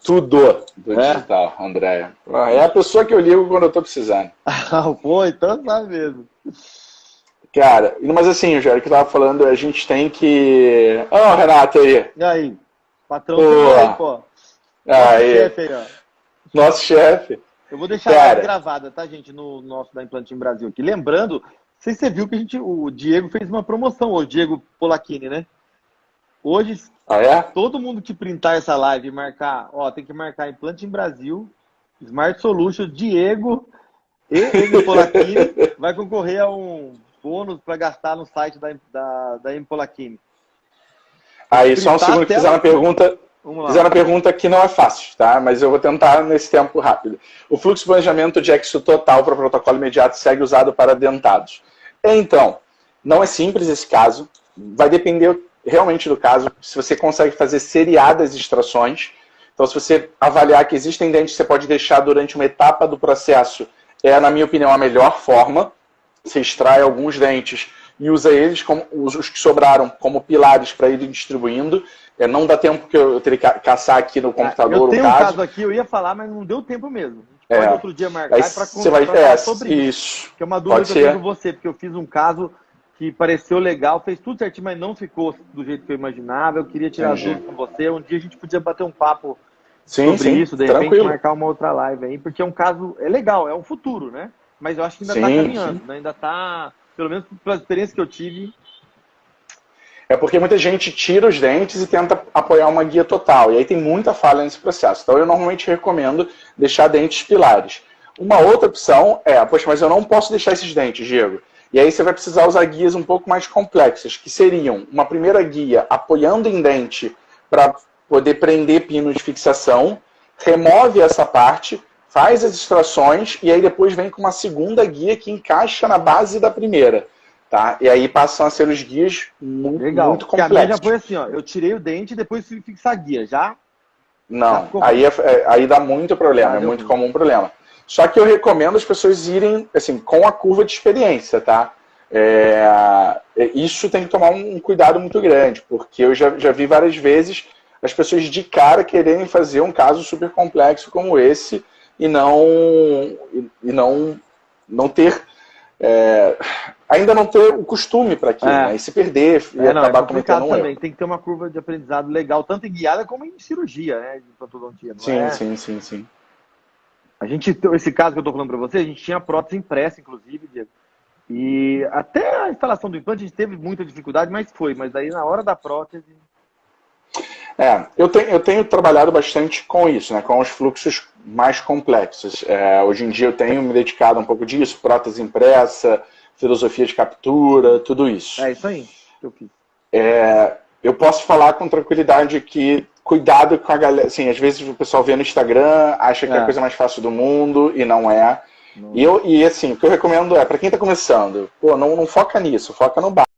tudo do digital, André. É a pessoa que eu ligo quando eu tô precisando. Pô, então sabe mesmo. Cara, mas assim, Jair, que eu tava falando, a gente tem que... Ó, o Renato aí. E aí? Patrão aí, pô. Nosso chefe aí, ó. Nosso chefe. Eu vou deixar ela gravada, tá, gente, no nosso da Implantim Brasil aqui. Lembrando, não sei se você viu que o Diego fez uma promoção, o Diego Polacchini, né? Hoje, todo mundo que printar essa live e marcar, ó, tem que marcar Implantim Brasil, Smart Solution, Diego e M. Polacchini, vai concorrer a um bônus para gastar no site da M. Polacchini. Aí, só um segundo, que fizeram uma pergunta que não é fácil, tá? Mas eu vou tentar nesse tempo rápido. O fluxo de planejamento de Exo total para protocolo imediato segue usado para dentados. Então, não é simples esse caso. Vai depender realmente do caso. Se você consegue fazer seriadas extrações. Então, se você avaliar que existem dentes que você pode deixar durante uma etapa do processo, é, na minha opinião, a melhor forma. Você extrai alguns dentes e usa eles, como os que sobraram, como pilares para ir distribuindo. Não dá tempo que eu teria que caçar aqui no computador eu tenho o caso. Um caso aqui, eu ia falar, mas não deu tempo mesmo. A gente pode outro dia marcar para falar sobre isso. Que é uma dúvida que eu tenho com você, porque eu fiz um caso que pareceu legal, fez tudo certinho, mas não ficou do jeito que eu imaginava. Eu queria tirar dúvidas com você. Um dia a gente podia bater um papo sobre isso, de repente marcar uma outra live aí, porque é um caso, é legal, é um futuro, né? Mas eu acho que ainda está caminhando, né? Ainda está, pelo menos pela experiência que eu tive. É porque muita gente tira os dentes e tenta apoiar uma guia total. E aí tem muita falha nesse processo. Então eu normalmente recomendo deixar dentes pilares. Uma outra opção é, poxa, mas eu não posso deixar esses dentes, Diego. E aí você vai precisar usar guias um pouco mais complexas, que seriam uma primeira guia apoiando em dente para poder prender pino de fixação, remove essa parte, faz as extrações e aí depois vem com uma segunda guia que encaixa na base da primeira. Tá? E aí passam a ser os guias muito complexos. Porque a minha já foi assim, ó, eu tirei o dente e depois fui fixar a guia, já? Não, aí dá muito problema, é muito comum problema. Só que eu recomendo as pessoas irem assim, com a curva de experiência, tá? Isso tem que tomar um cuidado muito grande, porque eu já vi várias vezes as pessoas de cara quererem fazer um caso super complexo como esse e não ter... ainda não ter o costume para aquilo, né? E se perder e acabar cometendo um erro. Tem que ter uma curva de aprendizado legal, tanto em guiada como em cirurgia, né? De ortodontia. Sim. Esse caso que eu estou falando para você, a gente tinha prótese impressa, inclusive, Diego. E até a instalação do implante a gente teve muita dificuldade, mas daí na hora da prótese... Eu tenho trabalhado bastante com isso, né, com os fluxos mais complexos. Hoje em dia eu tenho me dedicado um pouco disso, prótese impressa, filosofia de captura, tudo isso. É isso aí que eu fiz. Eu posso falar com tranquilidade que cuidado com a galera. Assim, às vezes o pessoal vê no Instagram, acha que é a coisa mais fácil do mundo e não é. E assim, o que eu recomendo para quem está começando, não foca nisso, foca no básico.